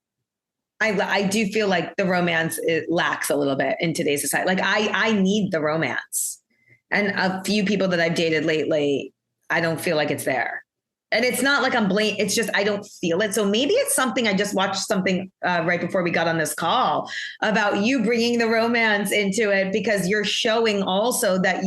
I do feel like the romance lacks a little bit in today's society. Like I need the romance, and a few people that I've dated lately, I don't feel like it's there. And it's not like I'm blatant. It's just, I don't feel it. So maybe it's something. I just watched something right before we got on this call about you bringing the romance into it, because you're showing also that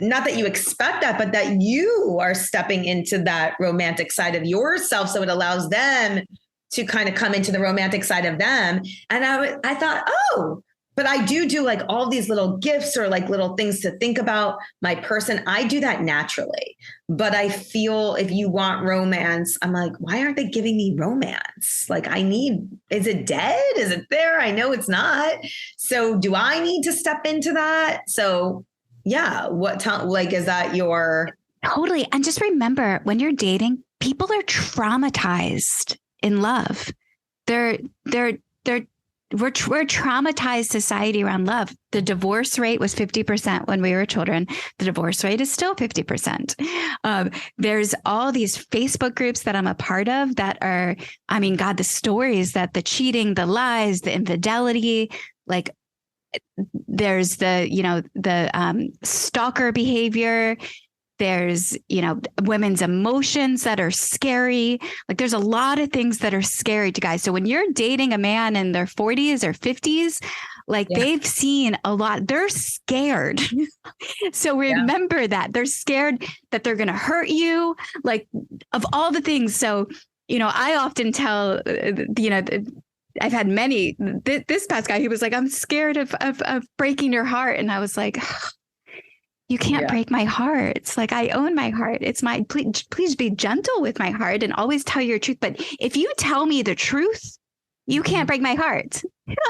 not that you expect that, but that you are stepping into that romantic side of yourself. So it allows them to kind of come into the romantic side of them. And I thought, oh, but I do like all these little gifts or like little things to think about my person. I do that naturally. But I feel if you want romance, I'm like, why aren't they giving me romance? Like is it dead? Is it there? I know it's not. So do I need to step into that? So yeah, is that your... Totally. And just remember, when you're dating, people are traumatized in love. We're traumatized society around love. The divorce rate was 50% when we were children. The divorce rate is still 50%. There's all these Facebook groups that I'm a part of that are, I mean, God, the stories that the cheating, the lies, the infidelity, like there's the stalker behavior. There's, women's emotions that are scary. Like there's a lot of things that are scary to guys. So when you're dating a man in their 40s or 50s, they've seen a lot, they're scared. So remember that they're scared that they're going to hurt you, like of all the things. So, I often tell, I've had many, this past guy, he was like, I'm scared of breaking your heart. And I was like, you can't break my heart. It's like, I own my heart. It's my, please be gentle with my heart and always tell your truth. But if you tell me the truth, you can't break my heart.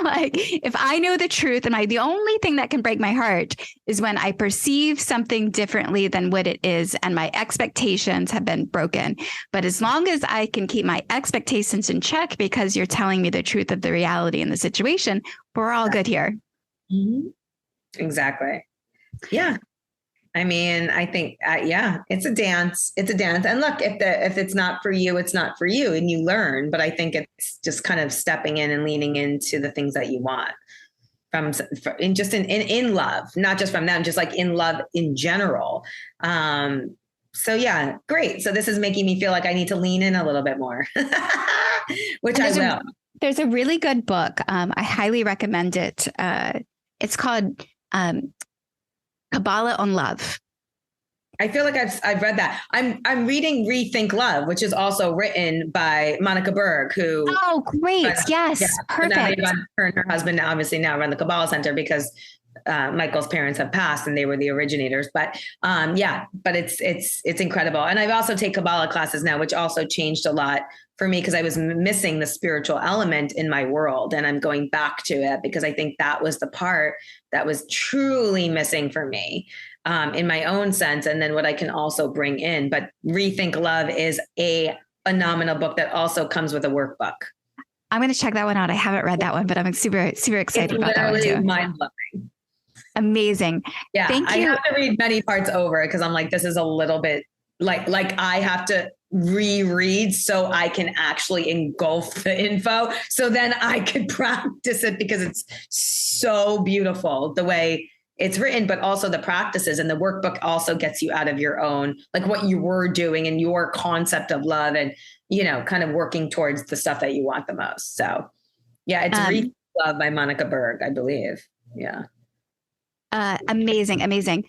Like if I know the truth, and the only thing that can break my heart is when I perceive something differently than what it is. And my expectations have been broken. But as long as I can keep my expectations in check, because you're telling me the truth of the reality in the situation, we're all good here. Mm-hmm. Exactly. Yeah. I mean, I think, it's a dance. It's a dance. And look, if it's not for you, it's not for you, and you learn. But I think it's just kind of stepping in and leaning into the things that you want in love, not just from them, just like in love in general. So yeah, great. So this is making me feel like I need to lean in a little bit more, which I will. There's a really good book. I highly recommend it. It's called, Kabbalah on Love. I feel like I've read that. I'm reading Rethink Love, which is also written by Monica Berg, who... Oh, great. Yes. Perfect. Her and her husband obviously now run the Kabbalah Center because Michael's parents have passed and they were the originators. But but it's incredible. And I've also taken Kabbalah classes now, which also changed a lot for me because I was missing the spiritual element in my world. And I'm going back to it because I think that was the part that was truly missing for me in my own sense. And then what I can also bring in. But Rethink Love is a phenomenal book that also comes with a workbook. I'm going to check that one out. I haven't read that one, but I'm super, super excited about that one too. Mind-blowing. Amazing. Yeah. Thank you. I have to read many parts over because I'm like, this is a little bit like I have to reread so I can actually engulf the info. So then I could practice it because it's so beautiful the way it's written, but also the practices, and the workbook also gets you out of your own, like what you were doing and your concept of love and, kind of working towards the stuff that you want the most. So yeah, it's Rethink Love by Monica Berg, I believe. Yeah. Amazing.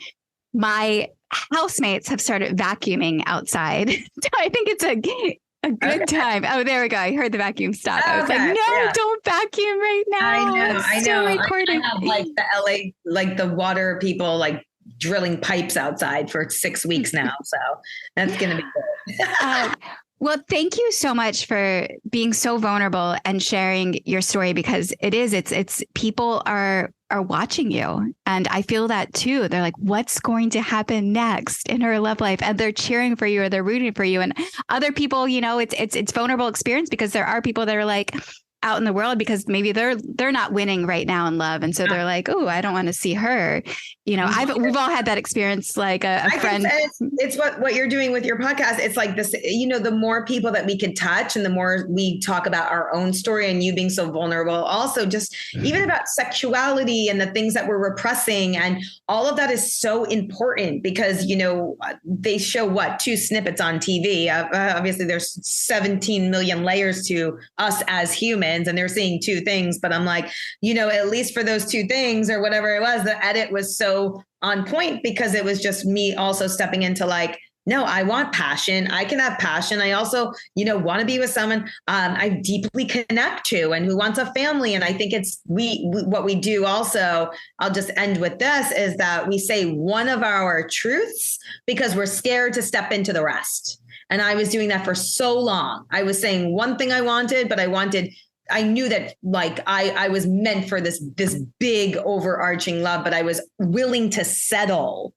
My housemates have started vacuuming outside. So I think it's a good time. Oh, there we go. I heard the vacuum stop. I was like, no, don't vacuum right now. I know. Recording. I have like the LA, like the water people, like drilling pipes outside for 6 weeks now. So that's going to be good. Well, thank you so much for being so vulnerable and sharing your story, because it's people are are watching you. And I feel that too. They're like, what's going to happen next in her love life? And they're cheering for you or they're rooting for you. And other people, it's vulnerable experience because there are people that are like out in the world because maybe they're not winning right now in love. And so they're like, oh, I don't want to see her. We've all had that experience, like a friend. It's what you're doing with your podcast. It's like this, the more people that we can touch and the more we talk about our own story and you being so vulnerable, also just even about sexuality and the things that we're repressing. And all of that is so important because, they show 2 snippets on TV. Obviously there's 17 million layers to us as humans. And they're seeing 2 things, but I'm like, at least for those 2 things or whatever it was, the edit was so on point because it was just me also stepping into like, no, I want passion. I can have passion. I also, want to be with someone I deeply connect to and who wants a family. And I think it's what we do also, I'll just end with this, is that we say one of our truths because we're scared to step into the rest. And I was doing that for so long. I was saying one thing I wanted, but I knew that like I was meant for this big overarching love, but I was willing to settle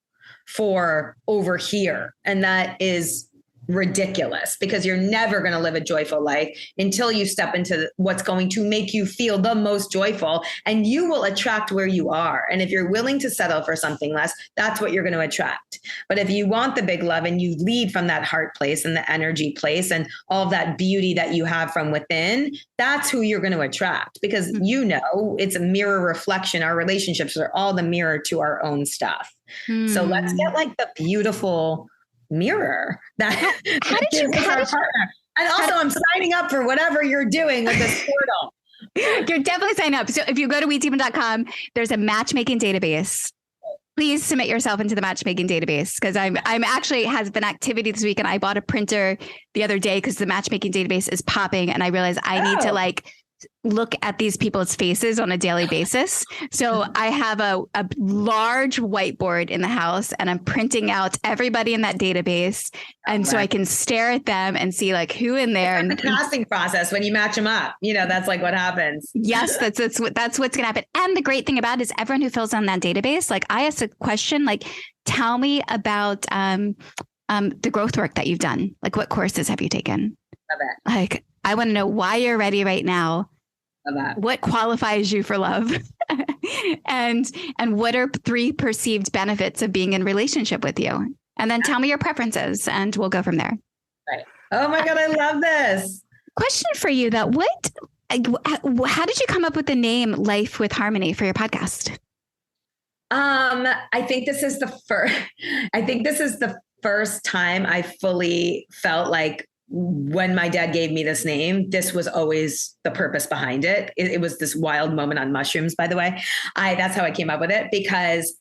for over here. And that is ridiculous because you're never going to live a joyful life until you step into what's going to make you feel the most joyful, and you will attract where you are. And if you're willing to settle for something less, that's what you're going to attract. But if you want the big love and you lead from that heart place and the energy place and all of that beauty that you have from within, that's who you're going to attract because it's a mirror reflection. Our relationships are all the mirror to our own stuff. So let's get like the beautiful mirror that and also I'm signing up for whatever you're doing with this portal. You're definitely signing up. So if you go to WeDeepen.com, there's a matchmaking database. Please submit yourself into the matchmaking database because I'm actually has been activity this week and I bought a printer the other day because the matchmaking database is popping and I realized I need to like look at these people's faces on a daily basis. So I have a large whiteboard in the house and I'm printing out everybody in that database. And so I can stare at them and see like who in there. And the casting process, when you match them up, that's like what happens. Yes, that's what's going to happen. And the great thing about it is everyone who fills on that database, like I ask a question, like, tell me about the growth work that you've done. Like what courses have you taken? Love it. Like, I want to know why you're ready right now. That. What qualifies you for love? and what are 3 perceived benefits of being in relationship with you? And then tell me your preferences and we'll go from there. Right. Oh my God, I love this. Question for you how did you come up with the name Life with Harmony for your podcast? I think this is the first time I fully felt like when my dad gave me this name, this was always the purpose behind it. It was this wild moment on mushrooms, by the way. That's how I came up with it because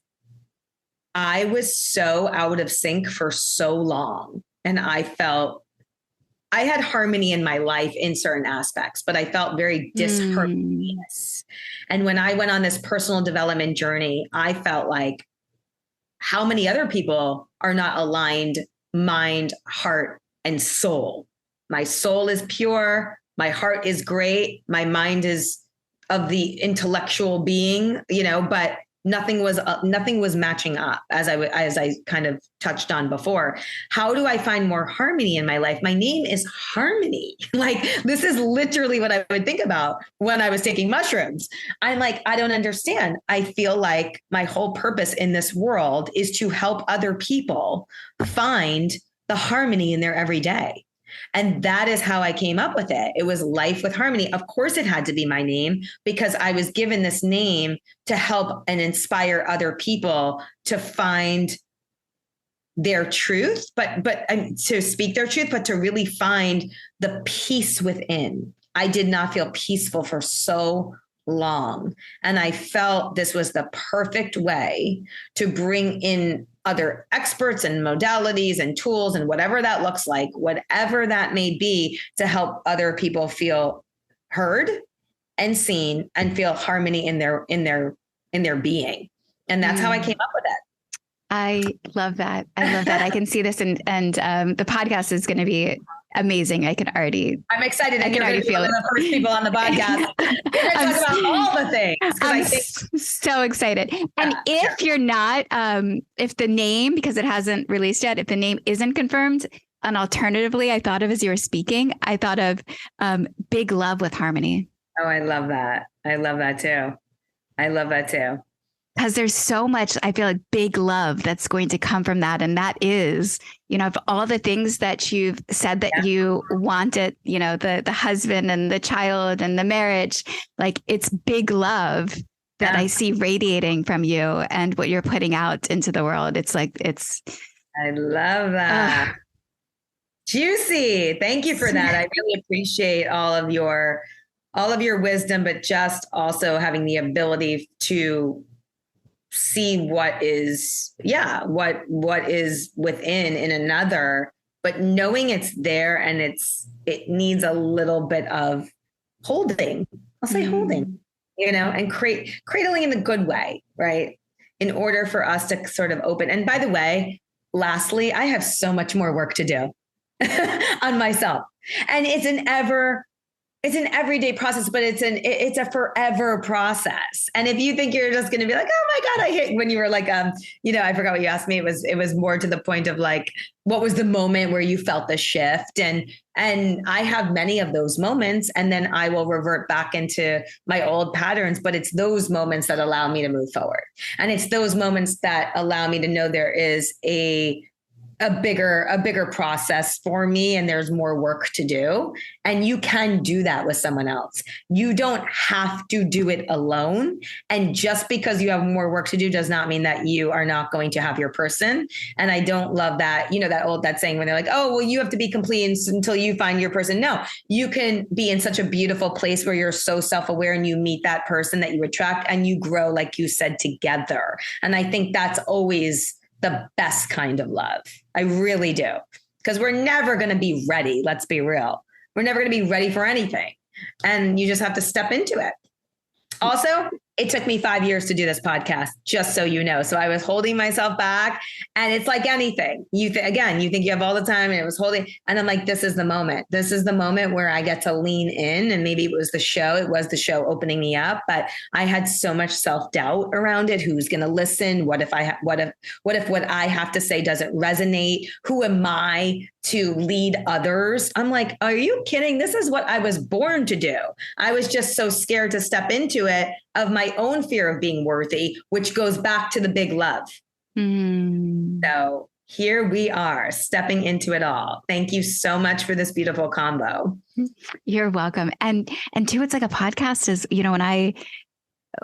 I was so out of sync for so long. And I felt I had harmony in my life in certain aspects, but I felt very disharmonious. And when I went on this personal development journey, I felt like how many other people are not aligned mind, heart, and soul. My soul is pure. My heart is great. My mind is of the intellectual being, but nothing was matching up as I kind of touched on before. How do I find more harmony in my life? My name is Harmony. Like this is literally what I would think about when I was taking mushrooms. I'm like, I don't understand. I feel like my whole purpose in this world is to help other people find the harmony in their everyday. And that is how I came up with it. It was Life with Harmony. Of course, it had to be my name because I was given this name to help and inspire other people to find their truth, but to speak their truth, but to really find the peace within. I did not feel peaceful for so long. And I felt this was the perfect way to bring in other experts and modalities and tools and whatever that looks like, whatever that may be, to help other people feel heard and seen and feel harmony in their being. And that's how I came up with it. I love that. I can see this and the podcast is going to be amazing. I'm excited. I can already feel it. The first people on the podcast. We're going to talk about all the things. I'm so excited. And if you're not, if the name, because it hasn't released yet, if the name isn't confirmed, and alternatively, I thought of as you were speaking, I thought of Big Love with Harmonie. Oh, I love that. I love that too. Because there's so much, I feel like, big love that's going to come from that. And that is, of all the things that you've said that you wanted, the husband and the child and the marriage, like it's big love that I see radiating from you and what you're putting out into the world. I love that. Juicy. Thank you for that. I really appreciate all of your wisdom, but just also having the ability to see what is within in another, but knowing it's there and it needs a little bit of holding. I'll say holding, and cradling in a good way, right? In order for us to sort of open. And by the way, lastly, I have so much more work to do on myself. And it's an everyday process, but it's a forever process. And if you think you're just going to be like, oh my God, I hate when you were like, I forgot what you asked me. It was more to the point of like, what was the moment where you felt the shift? And I have many of those moments, and then I will revert back into my old patterns, but it's those moments that allow me to move forward. And it's those moments that allow me to know there is a bigger process for me, and there's more work to do. And you can do that with someone else. You don't have to do it alone. And just because you have more work to do does not mean that you are not going to have your person. And I don't love that, that saying when they're like, oh, well, you have to be complete until you find your person. No, you can be in such a beautiful place where you're so self-aware and you meet that person that you attract and you grow, like you said, together. And I think that's always the best kind of love. I really do. Because we're never going to be ready. Let's be real. We're never going to be ready for anything. And you just have to step into it. Also, it took me 5 years to do this podcast, just so you know. So I was holding myself back, and it's like anything. You think you have all the time, and it was holding. And I'm like, this is the moment. This is the moment where I get to lean in. And maybe it was the show opening me up, but I had so much self-doubt around it. Who's going to listen? What if what I have to say doesn't resonate? Who am I to lead others? I'm like, are you kidding? This is what I was born to do. I was just so scared to step into it, of my own fear of being worthy, which goes back to the big love. So here we are, stepping into it all. Thank you so much for this beautiful combo. You're welcome. And too, it's like a podcast is,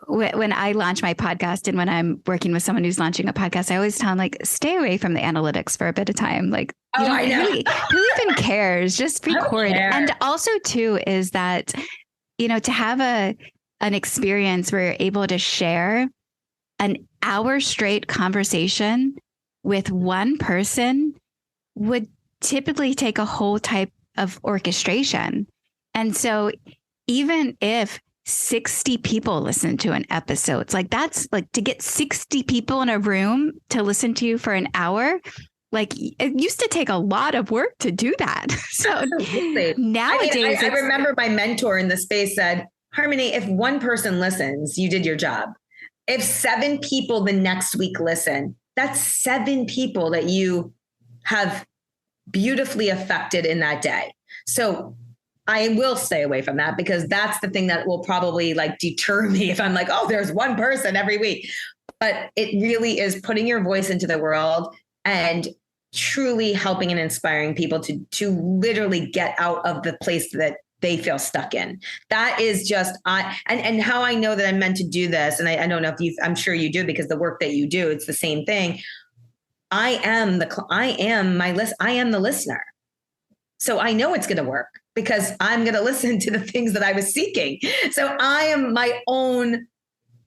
when I launch my podcast and when I'm working with someone who's launching a podcast, I always tell them, like, stay away from the analytics for a bit of time. Like, I know. Who even cares? Just record. And also too, is that, to have an experience where you're able to share an hour straight conversation with one person would typically take a whole type of orchestration. And so even if 60 people listen to an episode, it's like, that's like, to get 60 people in a room to listen to you for an hour, like, it used to take a lot of work to do that. So nowadays, I remember my mentor in the space said, Harmonie, if one person listens, you did your job. If 7 people the next week listen, that's 7 people that you have beautifully affected in that day. So I will stay away from that, because that's the thing that will probably like deter me if I'm like, oh, there's one person every week. But it really is putting your voice into the world and truly helping and inspiring people to literally get out of the place that they feel stuck in. That is just, and how I know that I'm meant to do this. And I don't know if I'm sure you do, because the work that you do, it's the same thing. I am the listener. So I know it's going to work, because I'm going to listen to the things that I was seeking. So I am my own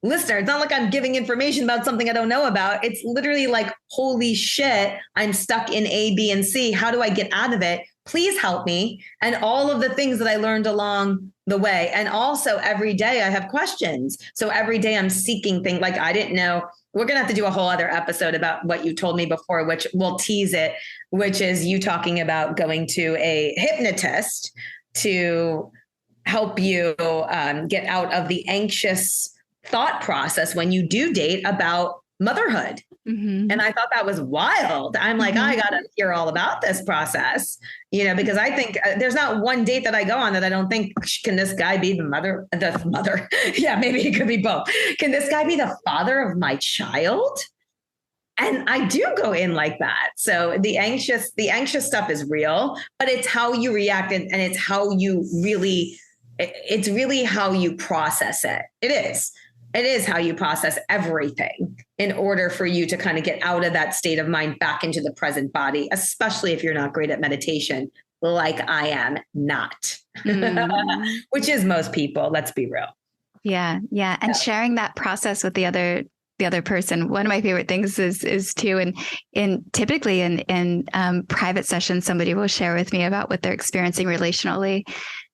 listener. It's not like I'm giving information about something I don't know about. It's literally like, holy shit, I'm stuck in A, B, and C. How do I get out of it? Please help me. And all of the things that I learned along the way. And also every day I have questions. So every day I'm seeking things like, I didn't know we're going to have to do a whole other episode about what you told me before, which we'll tease it, which is you talking about going to a hypnotist to help you get out of the anxious thought process when you do date about motherhood. Mm-hmm. And I thought that was wild. I'm like, I got to hear all about this process, because I think there's not one date that I go on that I don't think, can this guy be the mother? Yeah, maybe it could be both. Can this guy be the father of my child? And I do go in like that. So the anxious stuff is real, but it's how you react and it's how you it's really how you process it. It is how you process everything in order for you to kind of get out of that state of mind back into the present body, especially if you're not great at meditation, like I am not, which is most people. Let's be real. Yeah. Yeah. And sharing that process with the other person. One of my favorite things is too, and typically in private sessions, somebody will share with me about what they're experiencing relationally.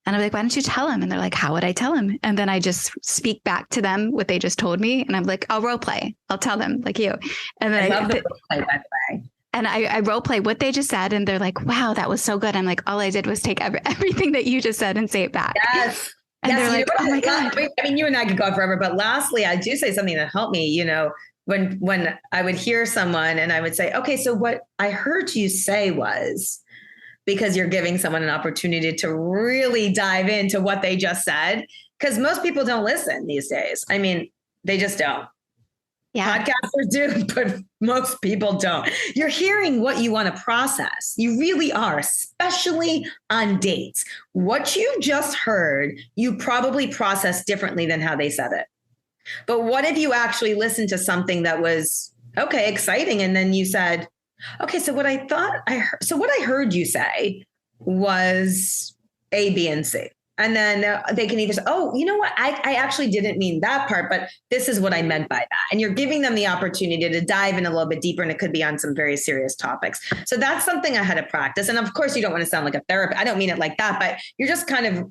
And I'm like, why don't you tell him? And they're like, how would I tell him? And then I just speak back to them what they just told me. And I'm like, I'll role play. I'll tell them like you. And then I love the role play, by the way. And I role play what they just said. And they're like, wow, that was so good. I'm like, all I did was take everything that you just said and say it back. Yes. And they're like, oh my God. I mean, you and I could go on forever, but lastly, I do say something that helped me, when I would hear someone and I would say, okay, so what I heard you say was, because you're giving someone an opportunity to really dive into what they just said. Because most people don't listen these days. I mean, they just don't. Yeah. Podcasters do, but most people don't. You're hearing what you want to process. You really are, especially on dates. What you just heard, you probably process differently than how they said it. But what if you actually listened to something that was, okay, exciting, and then you said, okay, so what I heard you say was A, B, and C. And then they can either say, oh, you know what? I actually didn't mean that part, but this is what I meant by that. And you're giving them the opportunity to dive in a little bit deeper, and it could be on some very serious topics. So that's something I had to practice. And of course, you don't want to sound like a therapist. I don't mean it like that, but you're just kind of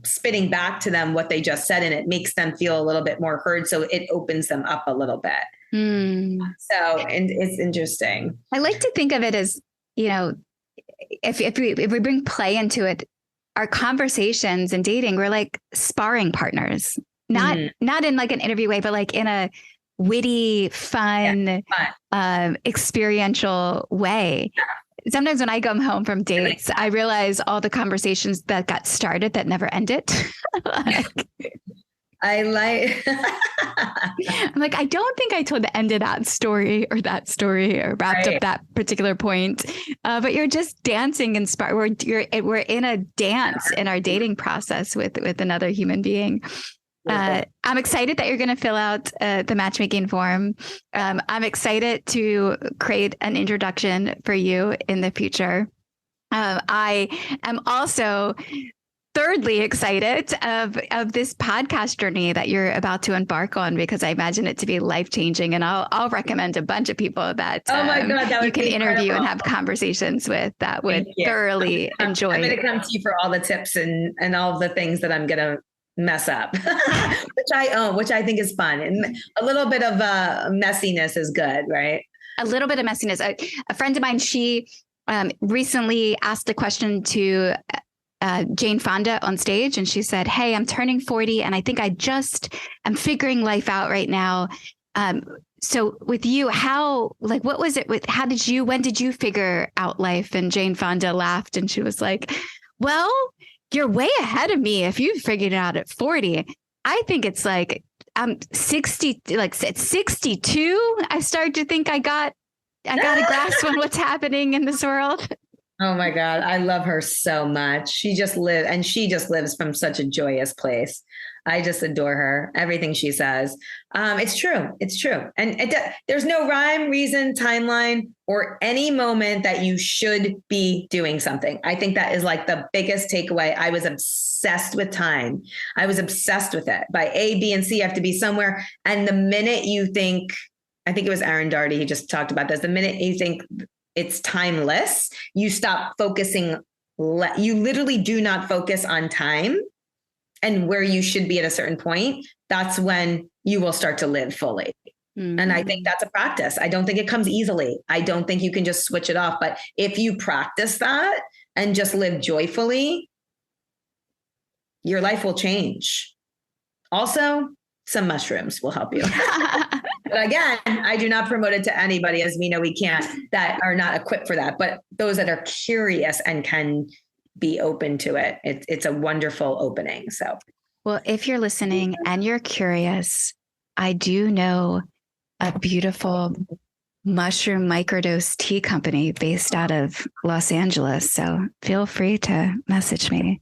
spitting back to them what they just said, and it makes them feel a little bit more heard. So it opens them up a little bit. So, and it's interesting. I like to think of it as, if we bring play into it, our conversations and dating, we're like sparring partners, not in like an interview way, but like in a witty, fun, experiential way. Sometimes when I come home from dates, I realize all the conversations that got started that never ended. I'm like, I don't think I told the end of that story or wrapped up that particular point. But you're just dancing and we're in a dance in our dating process with another human being. I'm excited that you're going to fill out the matchmaking form. I'm excited to create an introduction for you in the future. I am also thirdly excited of this podcast journey that you're about to embark on, because I imagine it to be life-changing, and I'll recommend a bunch of people that, that you can interview and have conversations with that would thoroughly enjoy. I'm going to come to you for all the tips and all the things that I'm going to mess up, which I think is fun, and a little bit of messiness is good, right? A little bit of messiness. A friend of mine, she recently asked a question to Jane Fonda on stage, and she said, hey, I'm turning 40 and I think I'm figuring life out right now. So with you, what was it when did you figure out life? And Jane Fonda laughed and she was like, well, you're way ahead of me if you figured it out at 40. I think it's like I'm 60, like at 62, I started to think I got a grasp on what's happening in this world. Oh my God. I love her so much. She just lives from such a joyous place. I just adore her. Everything she says. It's true. It's true. And there's no rhyme, reason, timeline, or any moment that you should be doing something. I think that is like the biggest takeaway. I was obsessed with time. I was obsessed with it. By A, B, and C, you have to be somewhere. And the minute you think, I think it was Aaron Darty, he just talked about this. The minute you think it's timeless, you stop focusing. You literally do not focus on time and where you should be at a certain point. That's when you will start to live fully. And I think that's a practice. I don't think it comes easily. I don't think you can just switch it off. But if you practice that and just live joyfully, your life will change. Also, some mushrooms will help you. But again, I do not promote it to anybody, as we know we can't, that are not equipped for that. But those that are curious and can be open to it, it's a wonderful opening. So, well, if you're listening and you're curious, I do know a beautiful mushroom microdose tea company based out of Los Angeles. So feel free to message me.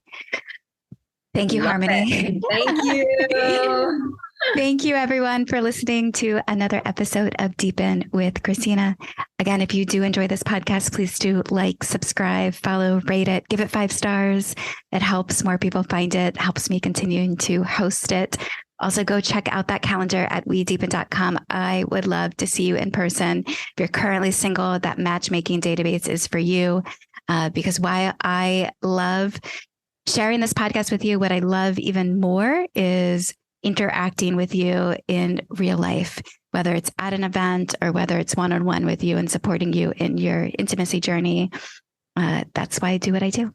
Thank you, Harmonie. Thank you. Thank you, everyone, for listening to another episode of Deepen with Christina. Again, if you do enjoy this podcast, please do like, subscribe, follow, rate it, give it 5 stars. It helps more people find it, helps me continuing to host it. Also, go check out that calendar at WeDeepen.com. I would love to see you in person. If you're currently single, that matchmaking database is for you. Because why I love sharing this podcast with you, what I love even more is interacting with you in real life, whether it's at an event or whether it's one-on-one with you and supporting you in your intimacy journey. That's why I do what I do.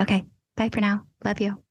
Okay. Bye for now. Love you.